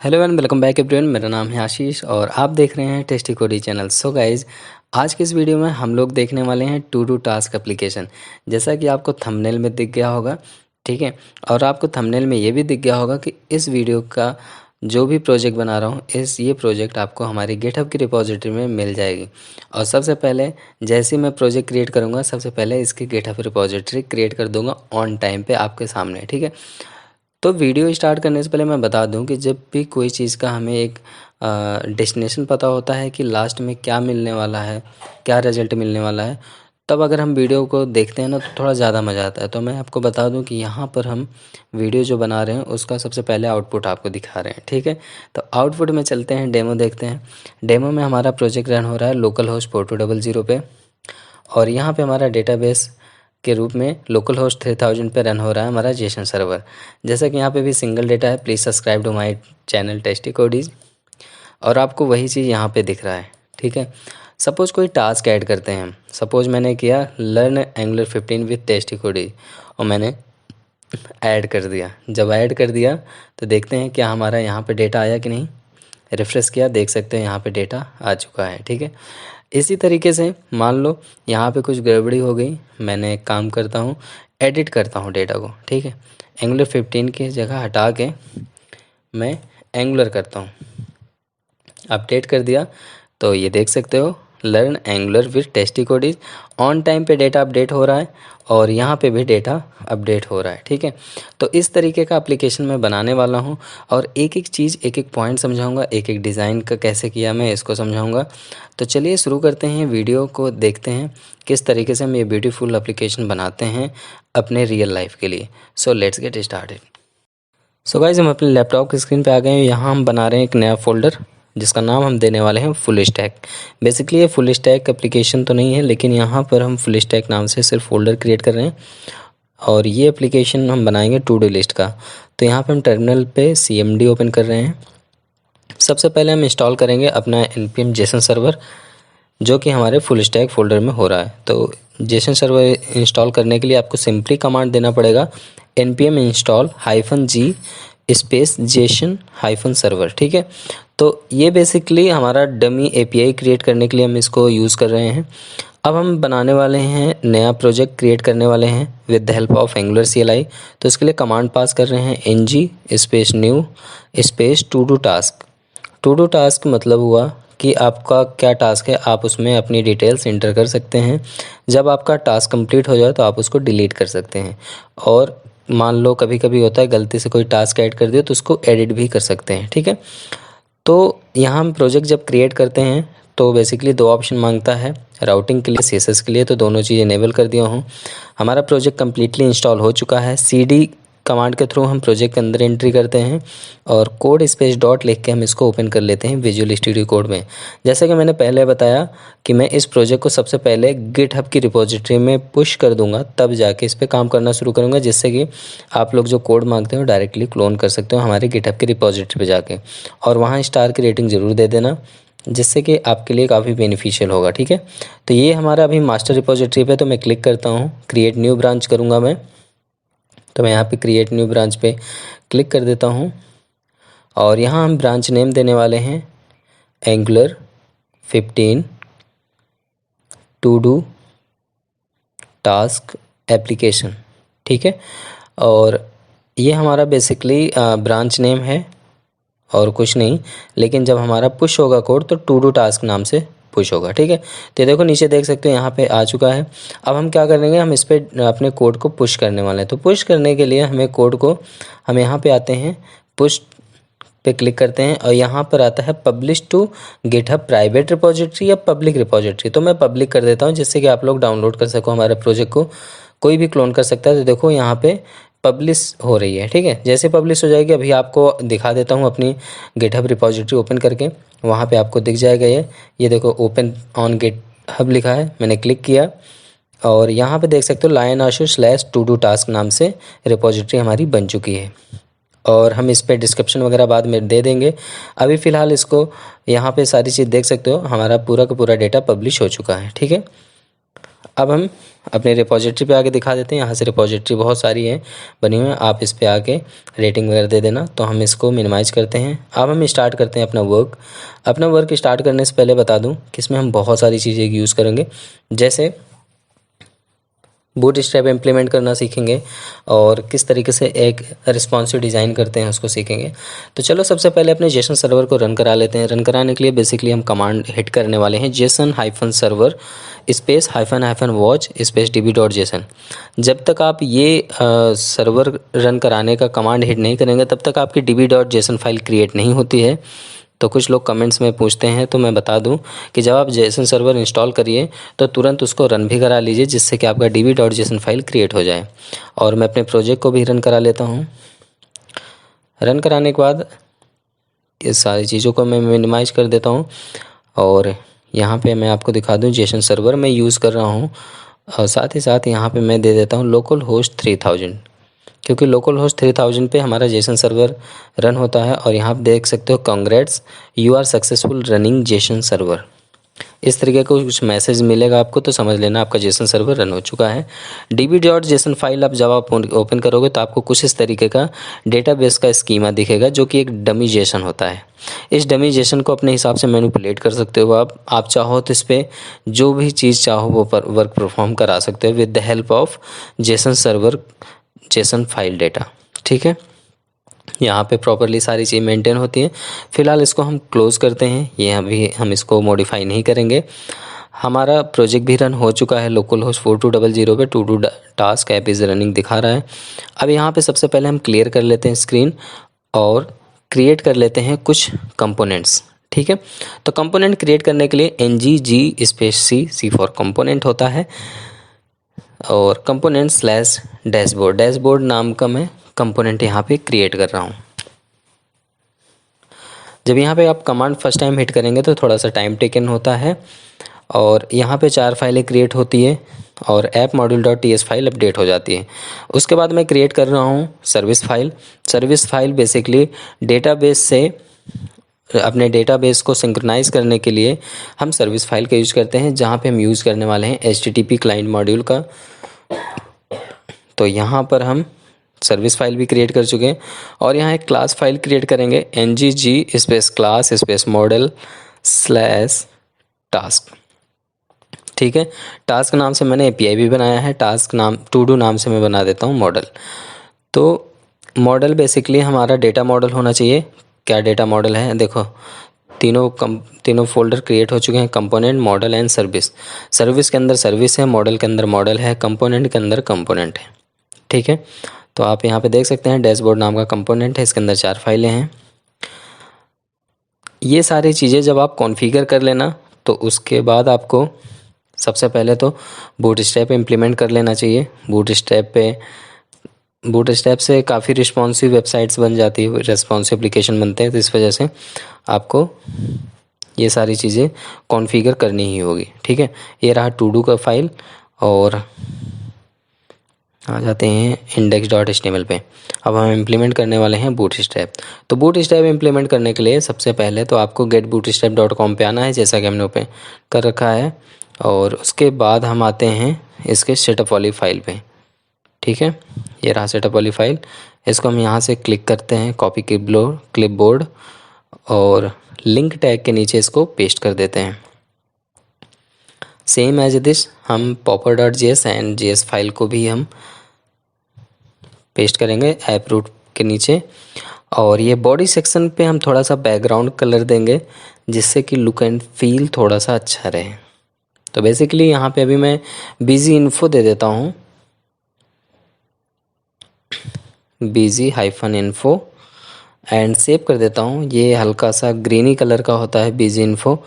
Hello and welcome back everyone. मेरा नाम है आशीष और आप देख रहे हैं टेस्टी कोडी चैनल। सो गाइज, आज के इस वीडियो में हम लोग देखने वाले हैं टू डू टास्क एप्लीकेशन। जैसा कि आपको थंबनेल में दिख गया होगा, ठीक है, और आपको थंबनेल में ये भी दिख गया होगा कि इस वीडियो का जो भी प्रोजेक्ट बना रहा हूँ ये प्रोजेक्ट आपको हमारी गिटहब की रिपॉजिटरी में मिल जाएगी। और सबसे पहले जैसे ही मैं प्रोजेक्ट क्रिएट करूँगा, सबसे पहले इसकी गिटहब रिपॉजिटरी क्रिएट कर दूँगा ऑन टाइम पे आपके सामने, ठीक है। तो वीडियो स्टार्ट करने से पहले मैं बता दूं कि जब भी कोई चीज़ का हमें एक डेस्टिनेशन पता होता है कि लास्ट में क्या मिलने वाला है, क्या रिज़ल्ट मिलने वाला है, तब अगर हम वीडियो को देखते हैं ना तो थोड़ा ज़्यादा मज़ा आता है। तो मैं आपको बता दूं कि यहाँ पर हम वीडियो जो बना रहे हैं उसका सबसे पहले आउटपुट आपको दिखा रहे हैं, ठीक है। तो आउटपुट में चलते हैं, डेमो देखते हैं। डेमो में हमारा प्रोजेक्ट रन हो रहा है लोकल होस्ट 4200 पे, और यहाँ पे हमारा डेटाबेस के रूप में लोकल होस्ट 3000 पे रन हो रहा है हमारा जेसन सर्वर। जैसा कि यहाँ पे भी सिंगल डेटा है, please subscribe to my channel Tasty Codies, और आपको वही चीज़ यहाँ पे दिख रहा है, ठीक है। सपोज़ कोई टास्क ऐड करते हैं, सपोज़ मैंने किया learn angular 15 with tasty Codies और मैंने ऐड कर दिया। जब ऐड कर दिया तो देखते हैं क्या हमारा यहाँ पे डेटा आया कि नहीं। रिफ्रेश किया, देख सकते हैं यहाँ पे डेटा आ चुका है, ठीक है। इसी तरीके से मान लो यहाँ पे कुछ गड़बड़ी हो गई, मैंने एक काम करता हूँ, एडिट करता हूँ डेटा को, ठीक है। एंगुलर 15 की जगह हटा के मैं एंगुलर करता हूँ, अपडेट कर दिया। तो ये देख सकते हो learn angular width tasty codies, on time पे डेटा अपडेट हो रहा है और यहाँ पे भी डेटा अपडेट हो रहा है, ठीक है। तो इस तरीके का एप्लीकेशन मैं बनाने वाला हूँ और एक एक चीज़, एक एक पॉइंट समझाऊंगा, एक एक डिज़ाइन का कैसे किया मैं इसको समझाऊंगा। तो चलिए शुरू करते हैं, वीडियो को देखते हैं किस तरीके से हम ये ब्यूटीफुल एप्लीकेशन बनाते हैं अपने रियल लाइफ के लिए। So let's get started. So guys, हम अपने लैपटॉप की स्क्रीन पे आ गए हैं। यहाँ हम बना रहे हैं एक नया फोल्डर जिसका नाम हम देने वाले हैं फुल स्टैक। बेसिकली ये फुल स्टैक एप्लीकेशन तो नहीं है, लेकिन यहाँ पर हम फुल स्टैक नाम से सिर्फ फोल्डर क्रिएट कर रहे हैं और ये एप्लीकेशन हम बनाएंगे टू डू लिस्ट का। तो यहाँ पे हम टर्मिनल पे CMD ओपन कर रहे हैं। सबसे पहले हम इंस्टॉल करेंगे अपना npm जेसन सर्वर, जो कि हमारे फुल स्टैक फोल्डर में हो रहा है। तो जेसन सर्वर इंस्टॉल करने के लिए आपको सिंपली कमांड देना पड़ेगा npm install -g space Jason -server, ठीक है। तो ये बेसिकली हमारा डमी API क्रिएट करने के लिए हम इसको यूज़ कर रहे हैं। अब हम बनाने वाले हैं, नया प्रोजेक्ट क्रिएट करने वाले हैं with the help of angular CLI। तो इसके लिए कमांड पास कर रहे हैं ng space new space to do task. To do task मतलब हुआ कि आपका क्या टास्क है, आप उसमें अपनी डिटेल्स इंटर कर सकते हैं। जब आपका टास्क कंप्लीट हो जाए तो आप उसको डिलीट कर सकते हैं, और मान लो कभी कभी होता है गलती से कोई टास्क ऐड कर दिया तो उसको एडिट भी कर सकते हैं, ठीक है। तो यहाँ हम प्रोजेक्ट जब क्रिएट करते हैं तो बेसिकली दो ऑप्शन मांगता है, राउटिंग के लिए, CSS के लिए। तो दोनों चीज़ इनेबल कर दिया हूँ। हमारा प्रोजेक्ट कम्प्लीटली इंस्टॉल हो चुका है। CD कमांड के थ्रू हम प्रोजेक्ट के अंदर एंट्री करते हैं और कोड स्पेस डॉट लिख के हम इसको ओपन कर लेते हैं विजुअल स्टूडियो कोड में। जैसा कि मैंने पहले बताया कि मैं इस प्रोजेक्ट को सबसे पहले गिटहब की रिपॉजिटरी में पुश कर दूंगा, तब जाके इस पर काम करना शुरू करूंगा, जिससे कि आप लोग जो कोड मांगते हो डायरेक्टली क्लोन कर सकते हो हमारे गिटहब की रिपॉजिटरी पे जाके। और वहाँ स्टार की रेटिंग ज़रूर दे देना, जिससे कि आपके लिए काफ़ी बेनिफिशियल होगा, ठीक है। तो ये हमारा अभी मास्टर रिपॉजिटरी पे, तो मैं क्लिक करता हूँ, क्रिएट न्यू ब्रांच करूँगा मैं। तो मैं यहाँ पे क्रिएट न्यू ब्रांच पे क्लिक कर देता हूँ और यहाँ हम ब्रांच नेम देने वाले हैं Angular 15 to do task application, ठीक है। और ये हमारा बेसिकली ब्रांच नेम है और कुछ नहीं, लेकिन जब हमारा पुश होगा कोड तो टू डू टास्क नाम से पुश होगा, ठीक है। तो देखो नीचे देख सकते हो यहाँ पे आ चुका है। अब हम क्या करेंगे, हम इस पर अपने कोड को पुश करने वाले हैं। तो पुश करने के लिए हमें कोड को, हम यहाँ पे आते हैं, पुश पे क्लिक करते हैं और यहाँ पर आता है publish to GitHub private repository या पब्लिक रिपॉजिटरी। तो मैं पब्लिक कर देता हूँ, जिससे कि आप लोग डाउनलोड कर सको हमारे प्रोजेक्ट को, कोई भी क्लोन कर सकता है। तो देखो यहाँ पे पब्लिश हो रही है, ठीक है। जैसे पब्लिश हो जाएगी, अभी आपको दिखा देता हूँ अपनी गिटहब रिपॉजिटरी ओपन करके। वहाँ पे आपको दिख जाएगा ये देखो ओपन ऑन गिटहब लिखा है, मैंने क्लिक किया और यहाँ पे देख सकते हो lion Ashu slash to do task नाम से रिपॉजिटरी हमारी बन चुकी है। और हम इस पर डिस्क्रिप्शन वगैरह बाद में दे देंगे। अभी फ़िलहाल इसको यहाँ पे सारी चीज़ देख सकते हो, हमारा पूरा का पूरा डेटा पब्लिश हो चुका है, ठीक है। अब हम अपने रिपॉजिटरी पे आके दिखा देते हैं। यहाँ से रिपॉजिटरी बहुत सारी है बनी हुई है, आप इस पे आके रेटिंग वगैरह दे देना। तो हम इसको मिनिमाइज़ करते हैं। अब हम स्टार्ट करते हैं अपना वर्क स्टार्ट करने से पहले बता दूं कि इसमें हम बहुत सारी चीज़ें यूज़ करेंगे, जैसे बूटस्ट्रैप इम्प्लीमेंट करना सीखेंगे और किस तरीके से एक रिस्पॉन्सिव डिज़ाइन करते हैं उसको सीखेंगे। तो चलो सबसे पहले अपने जेसन सर्वर को रन करा लेते हैं। रन कराने के लिए बेसिकली हम कमांड हिट करने वाले हैं Jason hyphen server space hyphen hyphen watch space db.json। जब तक आप ये सर्वर रन कराने का कमांड हिट नहीं करेंगे तब तक आपकी db.json फाइल क्रिएट नहीं होती है। तो कुछ लोग कमेंट्स में पूछते हैं, तो मैं बता दूं कि जब आप जेसन सर्वर इंस्टॉल करिए तो तुरंत उसको रन भी करा लीजिए, जिससे कि आपका db.json फाइल क्रिएट हो जाए। और मैं अपने प्रोजेक्ट को भी रन करा लेता हूं। रन कराने के बाद ये सारी चीज़ों को मैं मिनिमाइज़ कर देता हूं और यहाँ पे मैं आपको दिखा दूं जेसन सर्वर मैं यूज़ कर रहा हूँ। और साथ ही साथ यहाँ पे मैं दे देता हूँ लोकल होस्ट 3000, क्योंकि लोकल होस्ट 3000 पे हमारा जेसन सर्वर रन होता है। और यहाँ आप देख सकते हो congrats you are successful running JSON server, इस तरीके का कुछ मैसेज मिलेगा आपको, तो समझ लेना आपका जेसन सर्वर रन हो चुका है। db.json फाइल आप जब आप ओपन करोगे तो आपको कुछ इस तरीके का डेटाबेस का स्कीमा दिखेगा, जो कि एक डमी जेसन होता है। इस डमी जेसन को अपने हिसाब से मैनिपुलेट कर सकते हो आप चाहो तो इस पर जो भी चीज़ चाहो वो वर्क परफॉर्म करा सकते हो with the help of Jason server JSON file data. ठीक है, यहाँ पे प्रॉपरली सारी चीज़ मेंटेन होती हैं। फिलहाल इसको हम क्लोज़ करते हैं, ये अभी हम इसको मॉडिफाई नहीं करेंगे। हमारा प्रोजेक्ट भी रन हो चुका है लोकल होस्ट 4200 पे to task app is running दिखा रहा है। अब यहाँ पे सबसे पहले हम क्लियर कर लेते हैं स्क्रीन और क्रिएट कर लेते हैं कुछ कंपोनेंट्स। ठीक है, तो कंपोनेंट क्रिएट करने के लिए ngg space C for component होता है और कंपोनेंट स्लैश डैशबोर्ड नाम का मैं कंपोनेंट यहाँ पे क्रिएट कर रहा हूँ। जब यहाँ पे आप कमांड फर्स्ट टाइम हिट करेंगे तो थोड़ा सा टाइम टेकन होता है और यहाँ पे 4 फाइलें क्रिएट होती है और ऐप module.ts फाइल अपडेट हो जाती है। उसके बाद मैं क्रिएट कर रहा हूँ सर्विस फाइल बेसिकली डेटाबेस से अपने डेटाबेस को सिंक्रोनाइज़ करने के लिए हम सर्विस फाइल का यूज़ करते हैं, जहाँ पे हम यूज़ करने वाले हैं HTTP क्लाइंट मॉड्यूल का। तो यहाँ पर हम सर्विस फाइल भी क्रिएट कर चुके हैं और यहाँ एक क्लास फाइल क्रिएट करेंगे ngg space class space model slash task. ठीक है, टास्क नाम से मैंने API भी बनाया है, टास्क नाम टू डू नाम से मैं बना देता हूँ मॉडल। तो मॉडल बेसिकली हमारा डेटा मॉडल होना चाहिए। क्या डेटा मॉडल है, देखो तीनों फोल्डर क्रिएट हो चुके हैं, कंपोनेंट मॉडल एंड सर्विस के अंदर सर्विस है, मॉडल के अंदर मॉडल है, कंपोनेंट के अंदर कंपोनेंट है। ठीक है, तो आप यहाँ पे देख सकते हैं डैशबोर्ड नाम का कंपोनेंट है, इसके अंदर 4 फाइलें हैं। ये सारी चीज़ें जब आप कॉन्फ़िगर कर लेना तो उसके बाद आपको सबसे पहले तो बूटस्ट्रैप इम्प्लीमेंट कर लेना चाहिए। बूटस्ट्रैप से काफ़ी रिस्पॉन्सिव वेबसाइट्स बन जाती है, रिस्पॉन्सिव एप्लीकेशन बनते हैं, तो इस वजह से आपको ये सारी चीज़ें कॉन्फ़िगर करनी ही होगी। ठीक है, ये रहा टू डू का फाइल और आ जाते हैं index.html पे। अब हम इम्प्लीमेंट करने वाले हैं बूटस्ट्रैप। तो बूटस्ट्रैप इम्प्लीमेंट करने के लिए सबसे पहले तो आपको getbootstrap.com पे आना है, जैसा कि हमने ओपन कर रखा है, और उसके बाद हम आते हैं इसके सेटअप वाली फाइल पे। ठीक है, ये रहा सेटअप वाली फाइल। इसको हम यहाँ से क्लिक करते हैं कॉपी क्लिपबोर्ड और लिंक टैग के नीचे इसको पेस्ट कर देते हैं। सेम एज दिस हम popper.js एंड js फाइल को भी हम पेस्ट करेंगे ऐप रूट के नीचे, और ये बॉडी सेक्शन पे हम थोड़ा सा बैकग्राउंड कलर देंगे जिससे कि लुक एंड फील थोड़ा सा अच्छा रहे। तो बेसिकली यहाँ पे अभी मैं बिजी इन्फो दे देता हूँ, busy-info एंड सेव कर देता हूँ। ये हल्का सा ग्रीनी कलर का होता है busy info,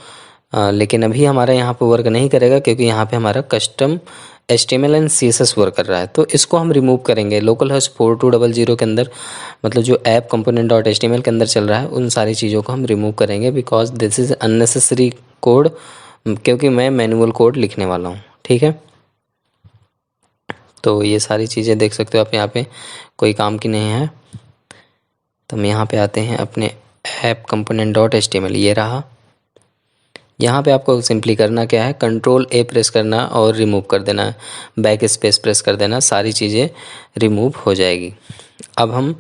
लेकिन अभी हमारा यहाँ पे वर्क नहीं करेगा क्योंकि यहाँ पे हमारा custom HTML and CSS work कर रहा है। तो इसको हम रिमूव करेंगे लोकल होस्ट 4200 के अंदर, मतलब जो ऐप component.html के अंदर चल रहा है उन सारी चीज़ों को हम रिमूव करेंगे, because this is unnecessary code, क्योंकि मैं मैनुअल कोड लिखने वाला हूँ। ठीक है, तो ये सारी चीज़ें देख सकते हो आप, यहाँ पे कोई काम की नहीं है। तो हम यहाँ पे आते हैं अपने ऐप component.html, ये रहा, यहाँ पे आपको सिंपली करना क्या है, कंट्रोल ए प्रेस करना और रिमूव कर देना है, बैक स्पेस प्रेस कर देना, सारी चीज़ें रिमूव हो जाएगी। अब हम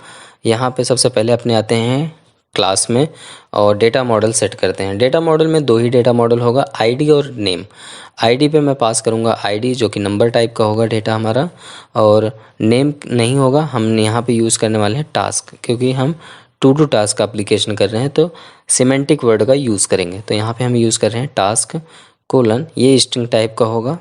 यहाँ पे सबसे पहले अपने आते हैं क्लास में और डेटा मॉडल सेट करते हैं। डेटा मॉडल में दो ही डेटा मॉडल होगा, आईडी और नेम। आईडी पे मैं पास करूँगा आईडी जो कि नंबर टाइप का होगा डेटा हमारा, और नेम नहीं होगा। हम यहाँ पे यूज़ करने वाले हैं टास्क, क्योंकि हम टू टू टास्क का एप्लीकेशन कर रहे हैं तो सिमेंटिक वर्ड का यूज़ करेंगे। तो यहाँ पे हम यूज़ कर रहे हैं टास्क कोलन, ये स्ट्रिंग टाइप का होगा।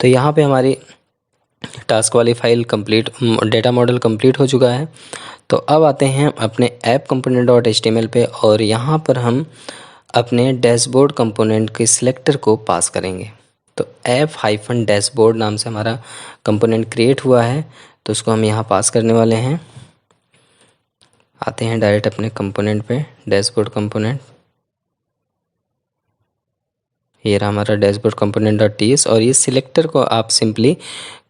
तो यहाँ पे हमारी टास्क वाली file complete, data model complete हो चुका है। तो अब आते हैं अपने ऐप कंपोनेंट डॉट एचटीएमएल पे, और यहाँ पर हम अपने डैशबोर्ड कंपोनेंट के सिलेक्टर को पास करेंगे। तो ऐप हाइफन डैशबोर्ड नाम से हमारा कंपोनेंट क्रिएट हुआ है, तो उसको हम यहाँ पास करने वाले हैं। आते हैं डायरेक्ट अपने कंपोनेंट पे, डैशबोर्ड कंपोनेंट, ये रहा हमारा डैशबोर्ड कंपोनेंट डॉट टीएस, और ये सिलेक्टर को आप सिंपली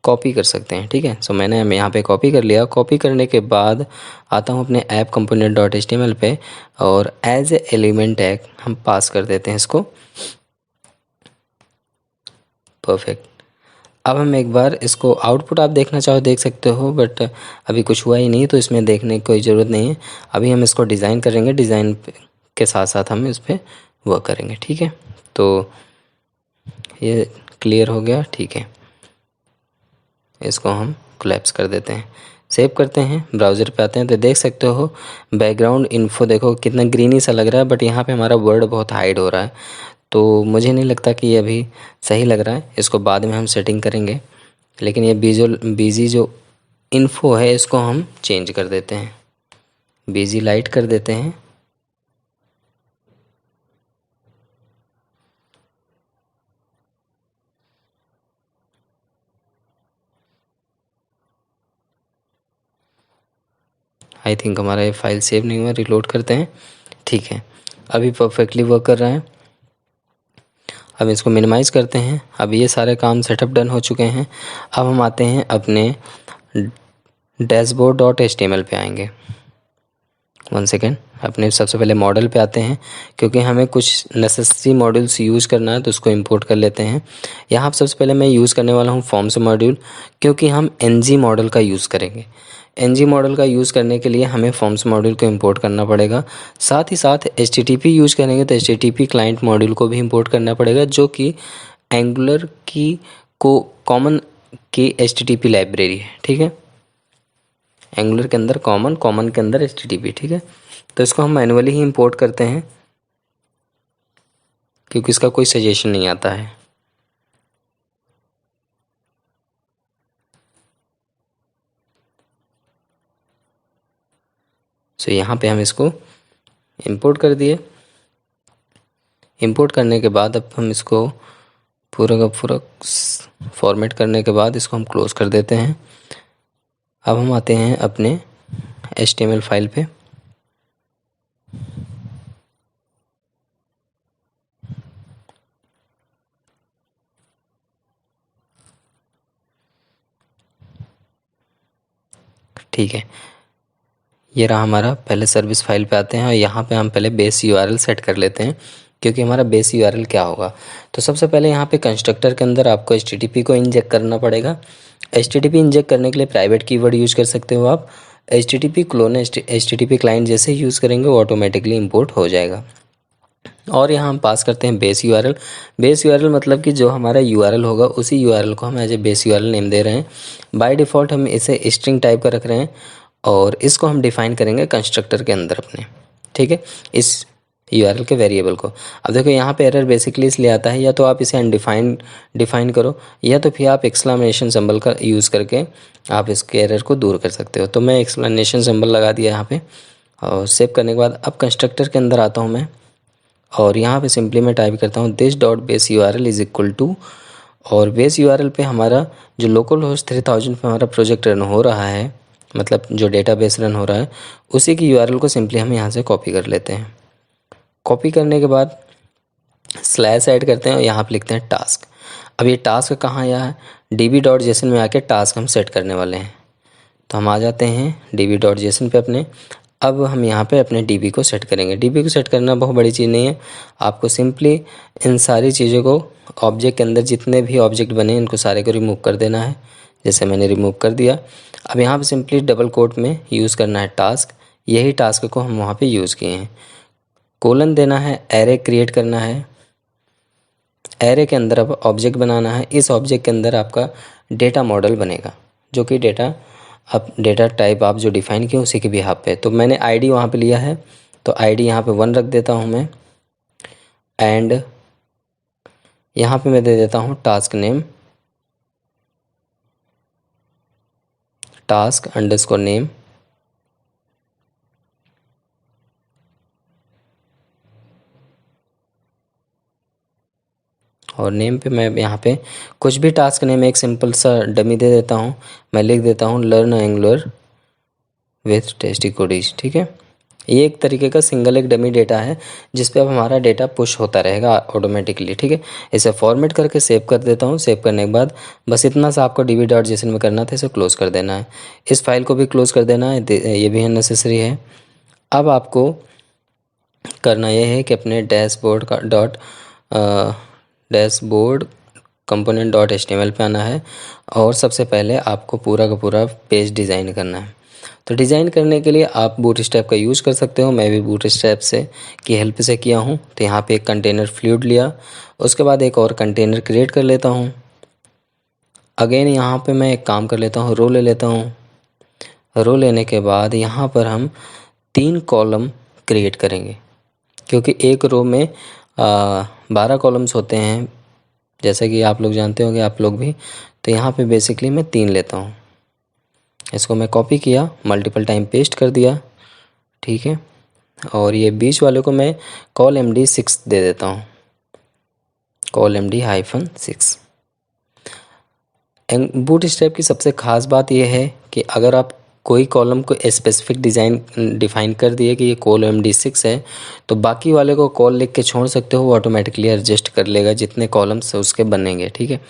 कॉपी कर सकते हैं। ठीक है, सो मैंने यहाँ पे कॉपी कर लिया। कॉपी करने के बाद आता हूँ अपने ऐप कंपोनेंट डॉट एचटीएमएल पे, और एज ए एलिमेंट टैग हम पास कर देते हैं इसको। परफेक्ट। अब हम एक बार इसको आउटपुट आप देखना चाहो देख सकते हो, बट अभी कुछ हुआ ही नहीं, तो इसमें देखने की कोई ज़रूरत नहीं है। अभी हम इसको डिज़ाइन करेंगे, डिज़ाइन के साथ साथ हम इस पर वर्क करेंगे। ठीक है, तो ये क्लियर हो गया। ठीक है, इसको हम कोलैप्स कर देते हैं, सेव करते हैं, ब्राउज़र पे आते हैं तो देख सकते हो बैकग्राउंड इन्फो देखो कितना ग्रीनी सा लग रहा है, बट यहाँ पे हमारा वर्ड बहुत हाइड हो रहा है, तो मुझे नहीं लगता कि ये अभी सही लग रहा है। इसको बाद में हम सेटिंग करेंगे, लेकिन ये बीजी जो इन्फो है इसको हम चेंज कर देते हैं, बीजी लाइट कर देते हैं। आई थिंक हमारा ये फाइल सेव नहीं हुआ, रिलोड करते हैं। ठीक है, अभी परफेक्टली वर्क कर रहा है। अब इसको मिनिमाइज़ करते हैं। अब ये सारे काम सेटअप डन हो चुके हैं। अब हम आते हैं अपने डैशबोर्ड डॉट एचटीएमएल पे आएंगे। वन सेकेंड, अपने सबसे पहले मॉडल पे आते हैं, क्योंकि हमें कुछ नेसेसरी मॉड्यूल्स यूज़ करना है तो उसको इंपोर्ट कर लेते हैं। यहाँ सबसे पहले मैं यूज़ करने वाला हूँ फॉर्म्स मॉड्यूल, क्योंकि हम एनजी मॉडल का यूज़ करेंगे। एनजी मॉडल का यूज़ करने के लिए हमें फॉर्म्स मॉड्यूल को इंपोर्ट करना पड़ेगा। साथ ही साथ HTTP यूज़ करेंगे तो HTTP क्लाइंट मॉड्यूल को भी इंपोर्ट करना पड़ेगा, जो कि एंगुलर की को कॉमन की HTTP लाइब्रेरी है। ठीक है, एंगुलर के अंदर कॉमन, कॉमन के अंदर HTTP। ठीक है, तो इसको हम मैनुअली ही इंपोर्ट करते हैं, क्योंकि इसका कोई सजेशन नहीं आता है। सो यहाँ पे हम इसको इंपोर्ट कर दिए। इंपोर्ट करने के बाद अब हम इसको पूरा का पूरा फॉर्मेट करने के बाद इसको हम क्लोज कर देते हैं। अब हम आते हैं अपने HTML फाइल पे। ठीक है, ये रहा हमारा, पहले सर्विस फाइल पे आते हैं और यहाँ पे हम पहले बेस URL सेट कर लेते हैं, क्योंकि हमारा बेस URL क्या होगा। तो सबसे पहले यहाँ पे कंस्ट्रक्टर के अंदर आपको HTTP को इंजेक्ट करना पड़ेगा। HTTP इंजेक्ट करने के लिए प्राइवेट कीवर्ड यूज़ कर सकते हो आप। HTTP क्लोन HTTP क्लाइंट जैसे यूज़ करेंगे वो ऑटोमेटिकली इंपोर्ट हो जाएगा। और यहाँ हम पास करते हैं बेस URL। बेस URL मतलब कि जो हमारा URL होगा उसी URL को हम as a base URL name दे रहे हैं। बाय डिफ़ॉल्ट हम इसे स्ट्रिंग टाइप का रख रहे हैं, और इसको हम डिफ़ाइन करेंगे कंस्ट्रक्टर के अंदर अपने। ठीक है, इस यूआरएल के वेरिएबल को। अब देखो यहाँ पे एरर बेसिकली इसलिए आता है, या तो आप इसे अनडिफाइंड डिफाइन करो, या तो फिर आप एक्सक्लेमेशन सिंबल का यूज़ करके आप इसके एरर को दूर कर सकते हो। तो मैं एक्सप्लेनेशन सिंबल लगा दिया यहाँ पे, और सेव करने के बाद अब कंस्ट्रक्टर के अंदर आता हूँ मैं, और यहाँ पे सिंपली मैं टाइप करता हूँ this dot base URL is equal to, और बेस यूआरएल पे हमारा जो लोकल होस्ट 3000 पे हमारा प्रोजेक्ट रन हो रहा है, मतलब जो डेटाबेस रन हो रहा है, उसी की यूआरएल को सिंपली हम यहाँ से कॉपी कर लेते हैं। कॉपी करने के बाद स्लैश ऐड करते हैं और यहाँ पे लिखते हैं टास्क। अब ये टास्क कहाँ आया है, db.json में आके टास्क हम सेट करने वाले हैं। तो हम आ जाते हैं db.json पे अपने। अब हम यहाँ पे अपने db को सेट करेंगे। db को सेट करना बहुत बड़ी चीज़ नहीं है, आपको सिंपली इन सारी चीज़ों को ऑब्जेक्ट के अंदर जितने भी ऑब्जेक्ट बने इनको सारे को रिमूव कर देना है, जैसे मैंने रिमूव कर दिया। अब यहाँ पे सिंपली डबल कोट में यूज़ करना है टास्क, यही टास्क को हम वहाँ पे यूज़ किए हैं। कोलन देना है, एरे क्रिएट करना है, एरे के अंदर अब ऑब्जेक्ट बनाना है, इस ऑब्जेक्ट के अंदर आपका डेटा मॉडल बनेगा, जो कि डेटा अब डेटा टाइप आप जो डिफ़ाइन किए उसी के बिहाफ पे। तो मैंने आईडी वहाँ पे लिया है, तो आईडी यहाँ पे 1 रख देता हूँ मैं, एंड यहाँ पे मैं दे देता हूँ task name, task underscore name, और नेम पे मैं यहाँ पे कुछ भी टास्क नेम एक सिंपल सा डमी दे देता हूँ। मैं लिख देता हूँ लर्न एंगुलर विथ टेस्टिकोडीज। ठीक है, ये एक तरीके का सिंगल एक डमी डेटा है जिस पे अब हमारा डेटा पुश होता रहेगा ऑटोमेटिकली। ठीक है, इसे फॉर्मेट करके सेव कर देता हूँ। सेव करने के बाद बस इतना सा आपको db.json में करना था, इसे क्लोज़ कर देना है, इस फाइल को भी क्लोज़ कर देना है, ये भी अननेसेसरी है। अब आपको करना ये है कि अपने डैशबोर्ड कंपोनेंट डॉट HTML पे आना है, और सबसे पहले आपको पूरा का पूरा पेज डिज़ाइन करना है। तो डिज़ाइन करने के लिए आप बूटस्ट्रैप का यूज़ कर सकते हो, मैं भी बूटस्ट्रैप से की हेल्प से किया हूँ। तो यहाँ पे एक कंटेनर फ्लूइड लिया, उसके बाद एक और कंटेनर क्रिएट कर लेता हूँ। अगेन यहाँ पे मैं एक काम कर लेता हूँ, रो ले लेता हूँ। रो लेने के बाद यहाँ पर हम 3 कॉलम क्रिएट करेंगे, क्योंकि एक रो में 12 कॉलम्स होते हैं, जैसा कि आप लोग जानते होंगे, आप लोग भी। तो यहाँ पे बेसिकली मैं 3 लेता हूँ। इसको मैं कॉपी किया, मल्टीपल टाइम पेस्ट कर दिया। ठीक है, और ये बीच वाले को मैं कॉल md6 दे देता हूँ, कॉल md-6। बूटस्ट्रैप की सबसे ख़ास बात यह है कि अगर आप कोई कॉलम को स्पेसिफिक डिफ़ाइन कर दिए कि ये कॉल md6 है, तो बाकी वाले को कॉल लिख के छोड़ सकते हो, वो ऑटोमेटिकली एडजस्ट कर लेगा जितने कॉलम्स उसके बनेंगे। ठीक है,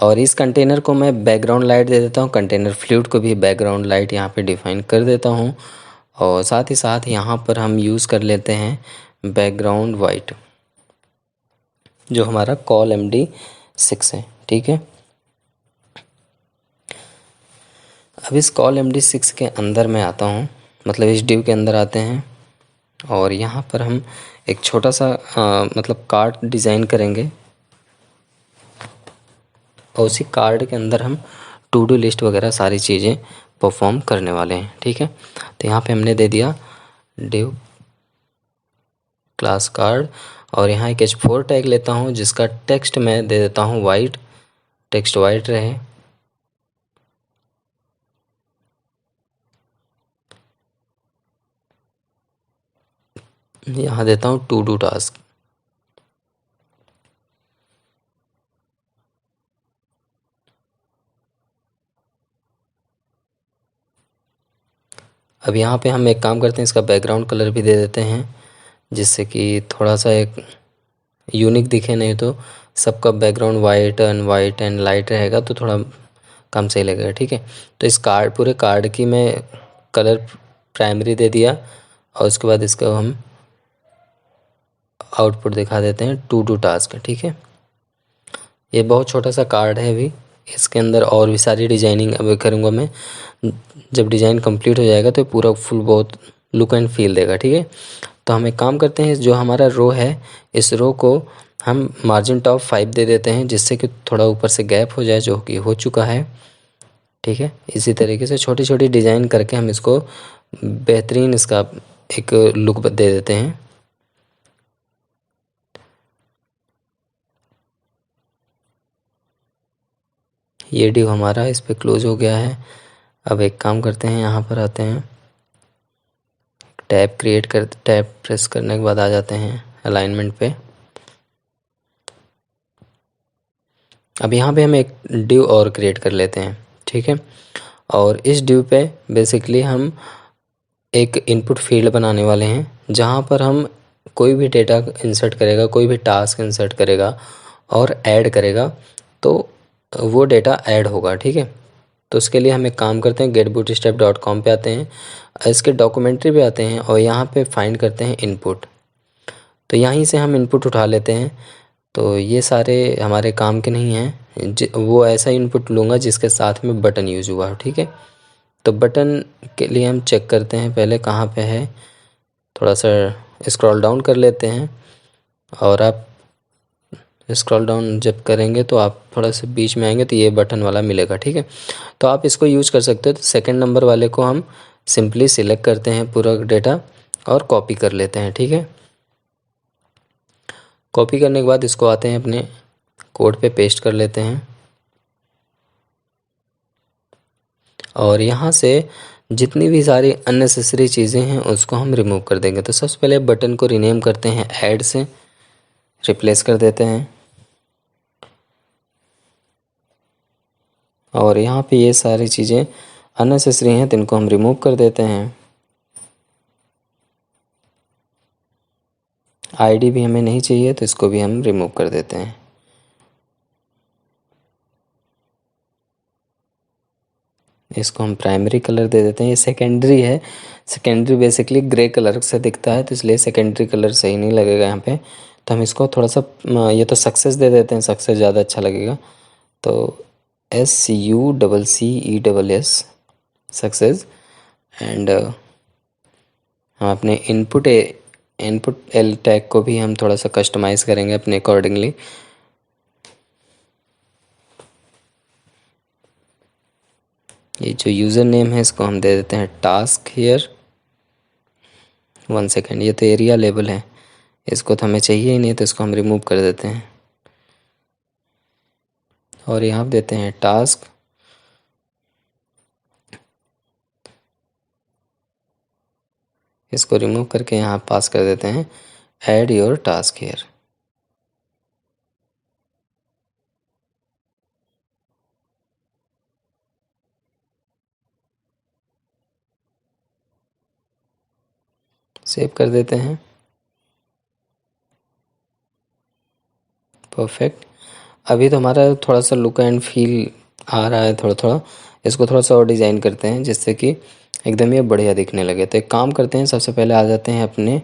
और इस कंटेनर को मैं बैकग्राउंड लाइट दे देता हूँ, कंटेनर फ्लूइड को भी बैकग्राउंड लाइट यहाँ पे डिफ़ाइन कर देता हूँ, और साथ ही साथ यहाँ पर हम यूज़ कर लेते हैं बैकग्राउंड वाइट, जो हमारा कॉल md6 है। ठीक है, अब इस कॉल md6 के अंदर मैं आता हूँ, मतलब इस डिव के अंदर आते हैं, और यहाँ पर हम एक छोटा सा मतलब कार्ड डिज़ाइन करेंगे, और उसी कार्ड के अंदर हम टू डू लिस्ट वगैरह सारी चीज़ें परफॉर्म करने वाले हैं। ठीक है, तो यहाँ पे हमने दे दिया डिव क्लास कार्ड, और यहाँ एक h4 टैग लेता हूँ जिसका टेक्स्ट मैं दे देता हूँ वाइट, टेक्स्ट वाइट रहे। यहाँ देता हूँ टू डू टास्क। अब यहाँ पे हम एक काम करते हैं, इसका बैकग्राउंड कलर भी दे देते हैं, जिससे कि थोड़ा सा एक यूनिक दिखे, नहीं तो सबका बैकग्राउंड वाइट एंड लाइट रहेगा तो थोड़ा कम सही लगेगा। ठीक है, तो इस कार्ड पूरे कार्ड की मैं कलर प्राइमरी दे दिया, और उसके बाद इसका हम आउटपुट दिखा देते हैं टू डू टास्क। ठीक है, ये बहुत छोटा सा कार्ड है, अभी इसके अंदर और भी सारी डिजाइनिंग अभी करूँगा मैं। जब डिज़ाइन कंप्लीट हो जाएगा तो पूरा फुल बहुत लुक एंड फील देगा। ठीक है, तो हम एक काम करते हैं, जो हमारा रो है इस रो को हम मार्जिन टॉप 5 दे देते हैं, जिससे कि थोड़ा ऊपर से गैप हो जाए, जो कि हो चुका है। ठीक है, इसी तरीके से छोटी छोटी डिज़ाइन करके हम इसको बेहतरीन इसका एक लुक दे देते हैं। ये डिव हमारा इस पे क्लोज हो गया है। अब एक काम करते हैं, यहाँ पर आते हैं, टैब प्रेस करने के बाद आ जाते हैं अलाइनमेंट पे। अब यहाँ पे हम एक डिव और क्रिएट कर लेते हैं, ठीक है। और इस डिव पे बेसिकली हम एक इनपुट फील्ड बनाने वाले हैं, जहाँ पर हम कोई भी डेटा इंसर्ट करेगा, कोई भी टास्क इंसर्ट करेगा और ऐड करेगा तो वो डेटा ऐड होगा, ठीक है। तो उसके लिए हम एक काम करते हैं, getbootstrap.com पे आते हैं, इसके डॉक्यूमेंट्री पे आते हैं और यहाँ पे फाइंड करते हैं इनपुट। तो यहीं से हम इनपुट उठा लेते हैं। तो ये सारे हमारे काम के नहीं हैं, वो ऐसा इनपुट लूँगा जिसके साथ में बटन यूज़ हुआ हो, ठीक है। तो बटन के लिए हम चेक करते हैं पहले कहाँ पे है, थोड़ा सा स्क्रॉल डाउन कर लेते हैं। और आप स्क्रॉल डाउन जब करेंगे तो आप थोड़ा सा बीच में आएंगे तो ये बटन वाला मिलेगा, ठीक है। तो आप इसको यूज़ कर सकते हो। तो सेकंड नंबर वाले को हम सिंपली सिलेक्ट करते हैं पूरा डेटा और कॉपी कर लेते हैं, ठीक है। कॉपी करने के बाद इसको आते हैं अपने कोड पे पेस्ट कर लेते हैं और यहाँ से जितनी भी सारी अननेसेसरी चीज़ें हैं उसको हम रिमूव कर देंगे। तो सबसे पहले बटन को रीनेम करते हैं, ऐड से रिप्लेस कर देते हैं और यहाँ पे ये सारी चीज़ें अननेसेसरी हैं तो इनको हम रिमूव कर देते हैं। आईडी भी हमें नहीं चाहिए तो इसको भी हम रिमूव कर देते हैं। इसको हम प्राइमरी कलर दे देते हैं। ये सेकेंडरी है, सेकेंडरी बेसिकली ग्रे कलर से दिखता है तो इसलिए सेकेंडरी कलर सही नहीं लगेगा यहाँ पे। तो हम इसको थोड़ा सा ये तो सक्सेस दे देते हैं, सक्सेस ज़्यादा अच्छा लगेगा। तो SUCCESS सक्सेस। एंड हम अपने इनपुट एल टैग को भी हम थोड़ा सा कस्टमाइज़ करेंगे अपने अकॉर्डिंगली। ये जो यूज़र नेम है इसको हम दे देते हैं टास्क हियर। 1 सेकेंड, ये तो एरिया लेबल है, इसको तो हमें चाहिए ही नहीं तो इसको हम रिमूव कर देते हैं और यहाँ देते हैं टास्क। इसको रिमूव करके यहाँ पास कर देते हैं add your task here. Save कर देते हैं। परफेक्ट। अभी तो हमारा थोड़ा सा लुक एंड फील आ रहा है थोड़ा थोड़ा। इसको थोड़ा सा और डिज़ाइन करते हैं जिससे कि एकदम ये बढ़िया दिखने लगे। तो एक काम करते हैं, सबसे पहले आ जाते हैं अपने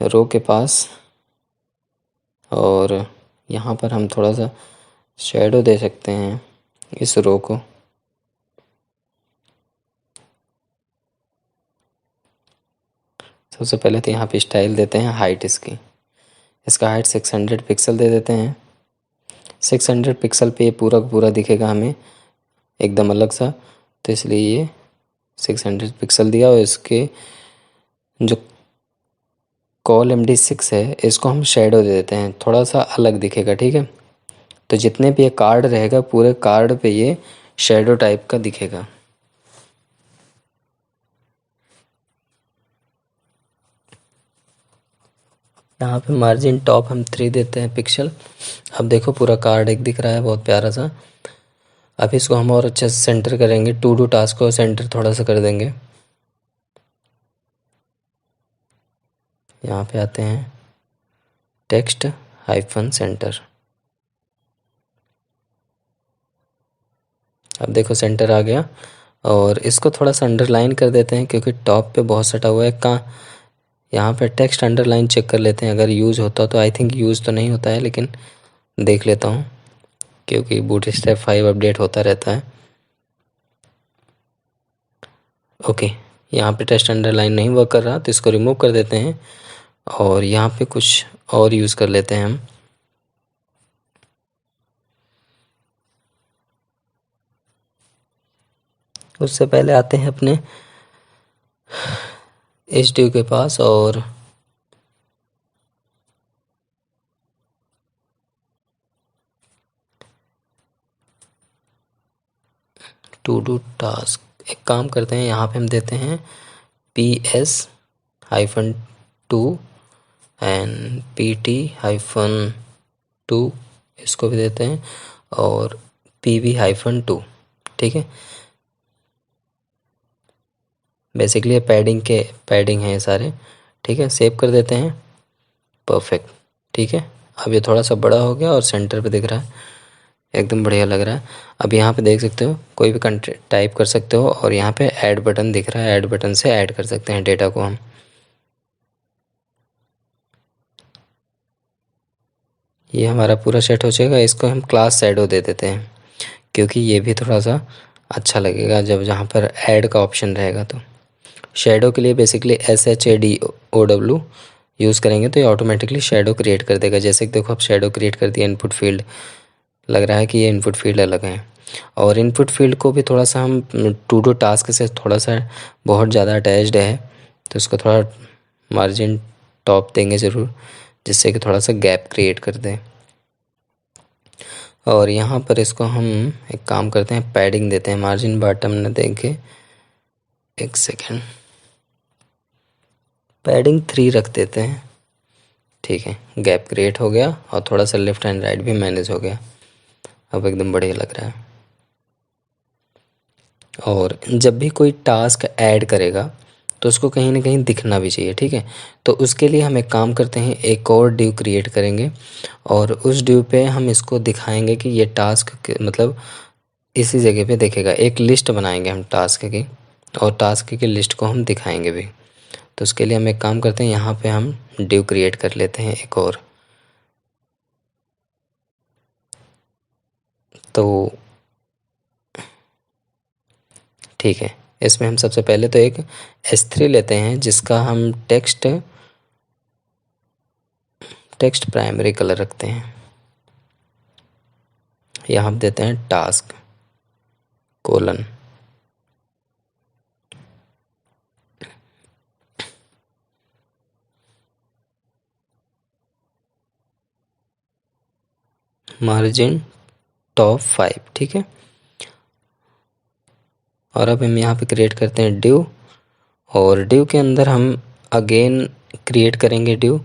रो के पास और यहाँ पर हम थोड़ा सा शेडो दे सकते हैं इस रो को। सबसे पहले तो यहाँ पे स्टाइल देते हैं हाइट इसका हाइट 600 पिक्सल दे देते हैं। 600 पिक्सल पे ये पूरा का पूरा दिखेगा हमें एकदम अलग सा, तो इसलिए ये 600 पिक्सल दिया। और इसके जो ColMD6 है इसको हम शेडो दे देते हैं, थोड़ा सा अलग दिखेगा, ठीक है। तो जितने भी ये कार्ड रहेगा पूरे कार्ड पे ये शेडो टाइप का दिखेगा। यहाँ पे मार्जिन टॉप हम 3 देते हैं पिक्सल। अब देखो पूरा कार्ड एक दिख रहा है बहुत प्यारा सा। अब इसको हम और अच्छे से सेंटर करेंगे, टू डू टास्क को सेंटर थोड़ा सा कर देंगे। यहाँ पे आते हैं टेक्स्ट हाइफन सेंटर। अब देखो सेंटर आ गया और इसको थोड़ा सा अंडरलाइन कर देते हैं क्योंकि टॉप पे बहुत सटा हुआ है। कहाँ यहाँ पे टेक्स्ट अंडरलाइन चेक कर लेते हैं अगर यूज़ होता तो। आई थिंक यूज़ तो नहीं होता है लेकिन देख लेता हूँ क्योंकि बूटस्ट्रैप 5 अपडेट होता रहता है। ओके, यहाँ पे टेक्स्ट अंडरलाइन नहीं वर्क कर रहा तो इसको रिमूव कर देते हैं और यहाँ पे कुछ और यूज़ कर लेते हैं हम। उससे पहले आते हैं अपने इस ड्यू के पास और टू डू टास्क। एक काम करते हैं, यहाँ पे हम देते हैं PS-2 एंड PT-2, इसको भी देते हैं, और PB-2। ठीक है, बेसिकली ये पैडिंग है ये सारे। ठीक है, सेव कर देते हैं। परफेक्ट। ठीक है, अब ये थोड़ा सा बड़ा हो गया और सेंटर पे दिख रहा है, एकदम बढ़िया लग रहा है। अब यहाँ पे देख सकते हो, कोई भी कंटेंट टाइप कर सकते हो और यहाँ पे ऐड बटन दिख रहा है, ऐड बटन से ऐड कर सकते हैं डेटा को हम। ये हमारा पूरा सेट हो जाएगा। इसको हम क्लास शैडो दे देते हैं, क्योंकि ये भी थोड़ा सा अच्छा लगेगा जब जहाँ पर ऐड का ऑप्शन रहेगा। तो शैडो के लिए बेसिकली SHADOW यूज़ करेंगे तो ये ऑटोमेटिकली शैडो क्रिएट कर देगा। जैसे कि देखो, अब शैडो क्रिएट कर दिया। इनपुट फील्ड लग रहा है कि ये इनपुट फील्ड अलग है, और इनपुट फील्ड को भी थोड़ा सा हम टू डू टास्क से थोड़ा सा बहुत ज़्यादा अटैच्ड है, तो इसको थोड़ा मार्जिन टॉप देंगे ज़रूर, जिससे कि थोड़ा सा गैप क्रिएट कर दें। और यहाँ पर इसको हम एक काम करते हैं, पैडिंग देते हैं, मार्जिन बॉटम न देंगे। एक सेकेंड, पैडिंग 3 रख देते हैं। ठीक है, गैप क्रिएट हो गया और थोड़ा सा लेफ़्ट एंड राइट भी मैनेज हो गया। अब एकदम बढ़िया लग रहा है। और जब भी कोई टास्क ऐड करेगा तो उसको कहीं ना कहीं दिखना भी चाहिए। ठीक है, तो उसके लिए हम एक काम करते हैं, एक और ड्यू क्रिएट करेंगे और उस ड्यू पे हम इसको दिखाएंगे कि ये टास्क मतलब इसी जगह पे देखेगा। एक लिस्ट बनाएंगे हम टास्क की, और टास्क की लिस्ट को हम दिखाएंगे भी। तो उसके लिए हम एक काम करते हैं, यहाँ पे हम ड्यू क्रिएट कर लेते हैं एक और। तो ठीक है, इसमें हम सबसे पहले तो एक S3 लेते हैं, जिसका हम टेक्स्ट प्राइमरी कलर रखते हैं। यहाँ हम देते हैं टास्क कोलन। Margin top 5। ठीक है, और अब हम यहाँ पे क्रिएट करते हैं ड्यू, और ड्यू के अंदर हम अगेन क्रिएट करेंगे ड्यू,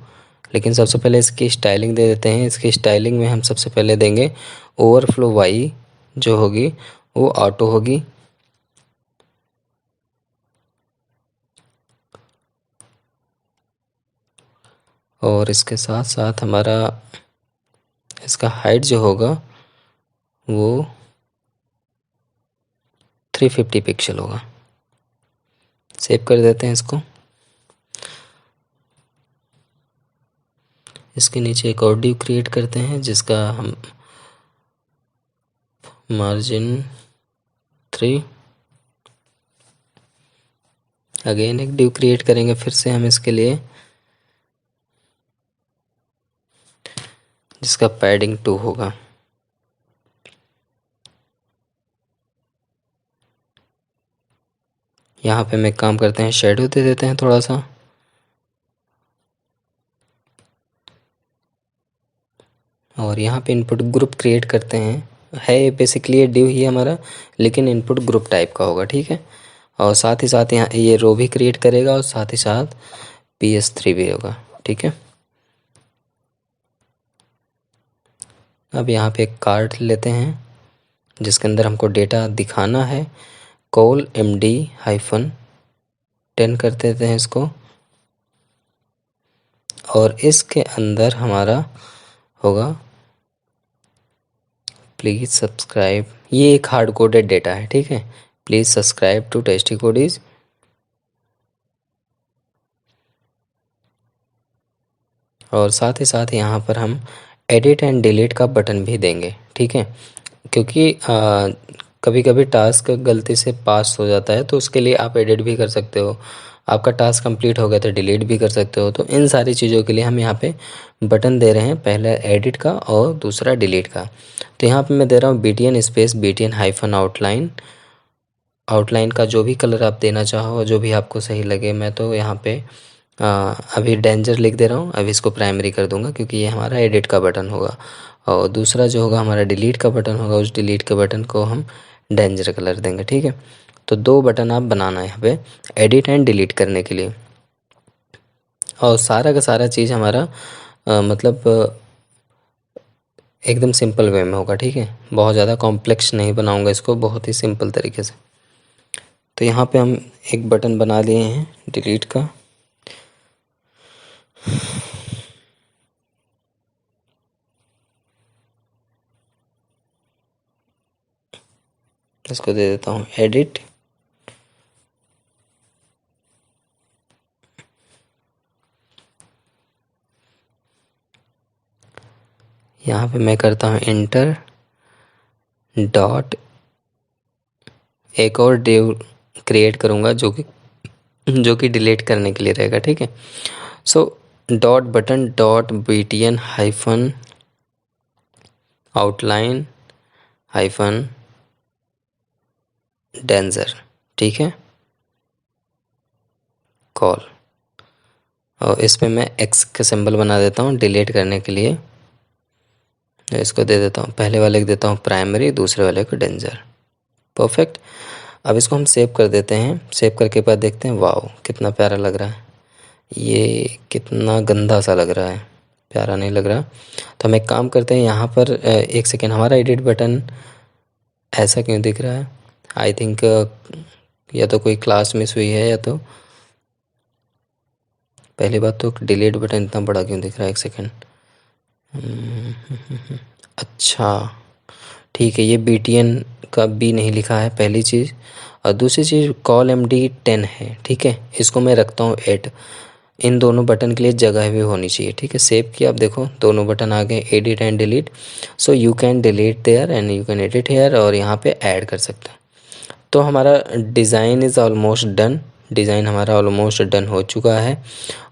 लेकिन सबसे पहले इसकी स्टाइलिंग दे देते हैं। इसकी स्टाइलिंग में हम सबसे पहले देंगे ओवरफ्लो वाई, जो होगी वो ऑटो होगी। और इसके साथ साथ हमारा इसका हाइट जो होगा वो 350 पिक्सल होगा। सेव कर देते हैं इसको। इसके नीचे एक और ड्यू क्रिएट करते हैं, जिसका हम मार्जिन 3, अगेन एक ड्यू क्रिएट करेंगे फिर से हम इसके लिए, जिसका पैडिंग 2 होगा। यहाँ पे मैं काम करते हैं, शेडो दे देते हैं थोड़ा सा, और यहाँ पे इनपुट ग्रुप क्रिएट करते हैं। है बेसिकली ये ड्यू ही हमारा, लेकिन इनपुट ग्रुप टाइप का होगा। ठीक है, और साथ ही साथ यहाँ ये रो भी क्रिएट करेगा, और साथ ही साथ PS3 भी होगा। ठीक है, अब यहाँ पे एक कार्ड लेते हैं, जिसके अंदर हमको डेटा दिखाना है। कॉल MD-10 कर देते हैं इसको, और इसके अंदर हमारा होगा प्लीज़ सब्सक्राइब। ये एक हार्ड कोडेड डेटा है। ठीक है, please subscribe to Tasty Codies. और साथ ही साथ यहाँ पर हम एडिट एंड डिलीट का बटन भी देंगे। ठीक है, क्योंकि कभी कभी टास्क गलती से पास हो जाता है, तो उसके लिए आप एडिट भी कर सकते हो। आपका टास्क कंप्लीट हो गया तो डिलीट भी कर सकते हो। तो इन सारी चीज़ों के लिए हम यहाँ पे बटन दे रहे हैं, पहला एडिट का और दूसरा डिलीट का। तो यहाँ पे मैं दे रहा हूँ BTN स्पेस BTN-आउटलाइन आउटलाइन का जो भी कलर आप देना चाहो, जो भी आपको सही लगे। मैं तो यहाँ पे अभी डेंजर लिख दे रहा हूँ। अभी इसको प्राइमरी कर दूँगा क्योंकि ये हमारा एडिट का बटन होगा, और दूसरा जो होगा हमारा डिलीट का बटन होगा, उस डिलीट के बटन को हम डेंजर कलर देंगे, ठीक है। तो 2 बटन आप बनाना है यहाँ पे एडिट एंड डिलीट करने के लिए, और सारा का सारा चीज़ हमारा मतलब एकदम सिंपल वे में होगा, ठीक है। बहुत ज़्यादा कॉम्प्लेक्स नहीं बनाऊंगा इसको, बहुत ही सिंपल तरीके से। तो यहाँ पे हम एक बटन बना लिए हैं डिलीट का। इसको दे देता हूँ एडिट, यहाँ पे मैं करता हूँ इंटर डॉट, एक और डिव क्रिएट करूँगा जो कि डिलीट करने के लिए रहेगा, ठीक है। So dot button dot btn hyphen outline hyphen danger, ठीक है, कॉल। और इसमें मैं एक्स का सिंबल बना देता हूँ डिलीट करने के लिए। इसको दे देता हूँ, पहले वाले को देता हूँ प्राइमरी, दूसरे वाले को डेंजर। परफेक्ट। अब इसको हम सेव कर देते हैं। सेव करके बाद देखते हैं, वाओ कितना प्यारा लग रहा है। ये कितना गंदा सा लग रहा है, प्यारा नहीं लग रहा। तो हम एक काम करते हैं, यहाँ पर एक सेकेंड, हमारा एडिट बटन ऐसा क्यों दिख रहा है? आई थिंक या तो कोई क्लास मिस हुई है, या तो पहली बात तो डिलीट बटन इतना बड़ा क्यों दिख रहा है? एक सेकेंड। अच्छा ठीक है, ये BTN का बी नहीं लिखा है, पहली चीज़। और दूसरी चीज़ कॉल MD10 है, ठीक है, इसको मैं रखता हूँ 8। इन दोनों बटन के लिए जगह भी होनी चाहिए, ठीक है। सेव किया, आप देखो दोनों बटन आ गए, edit and delete. So you can delete there and you can edit here, और यहाँ पे ऐड कर सकते हैं। तो हमारा design is almost done, design हमारा ऑलमोस्ट डन हो चुका है।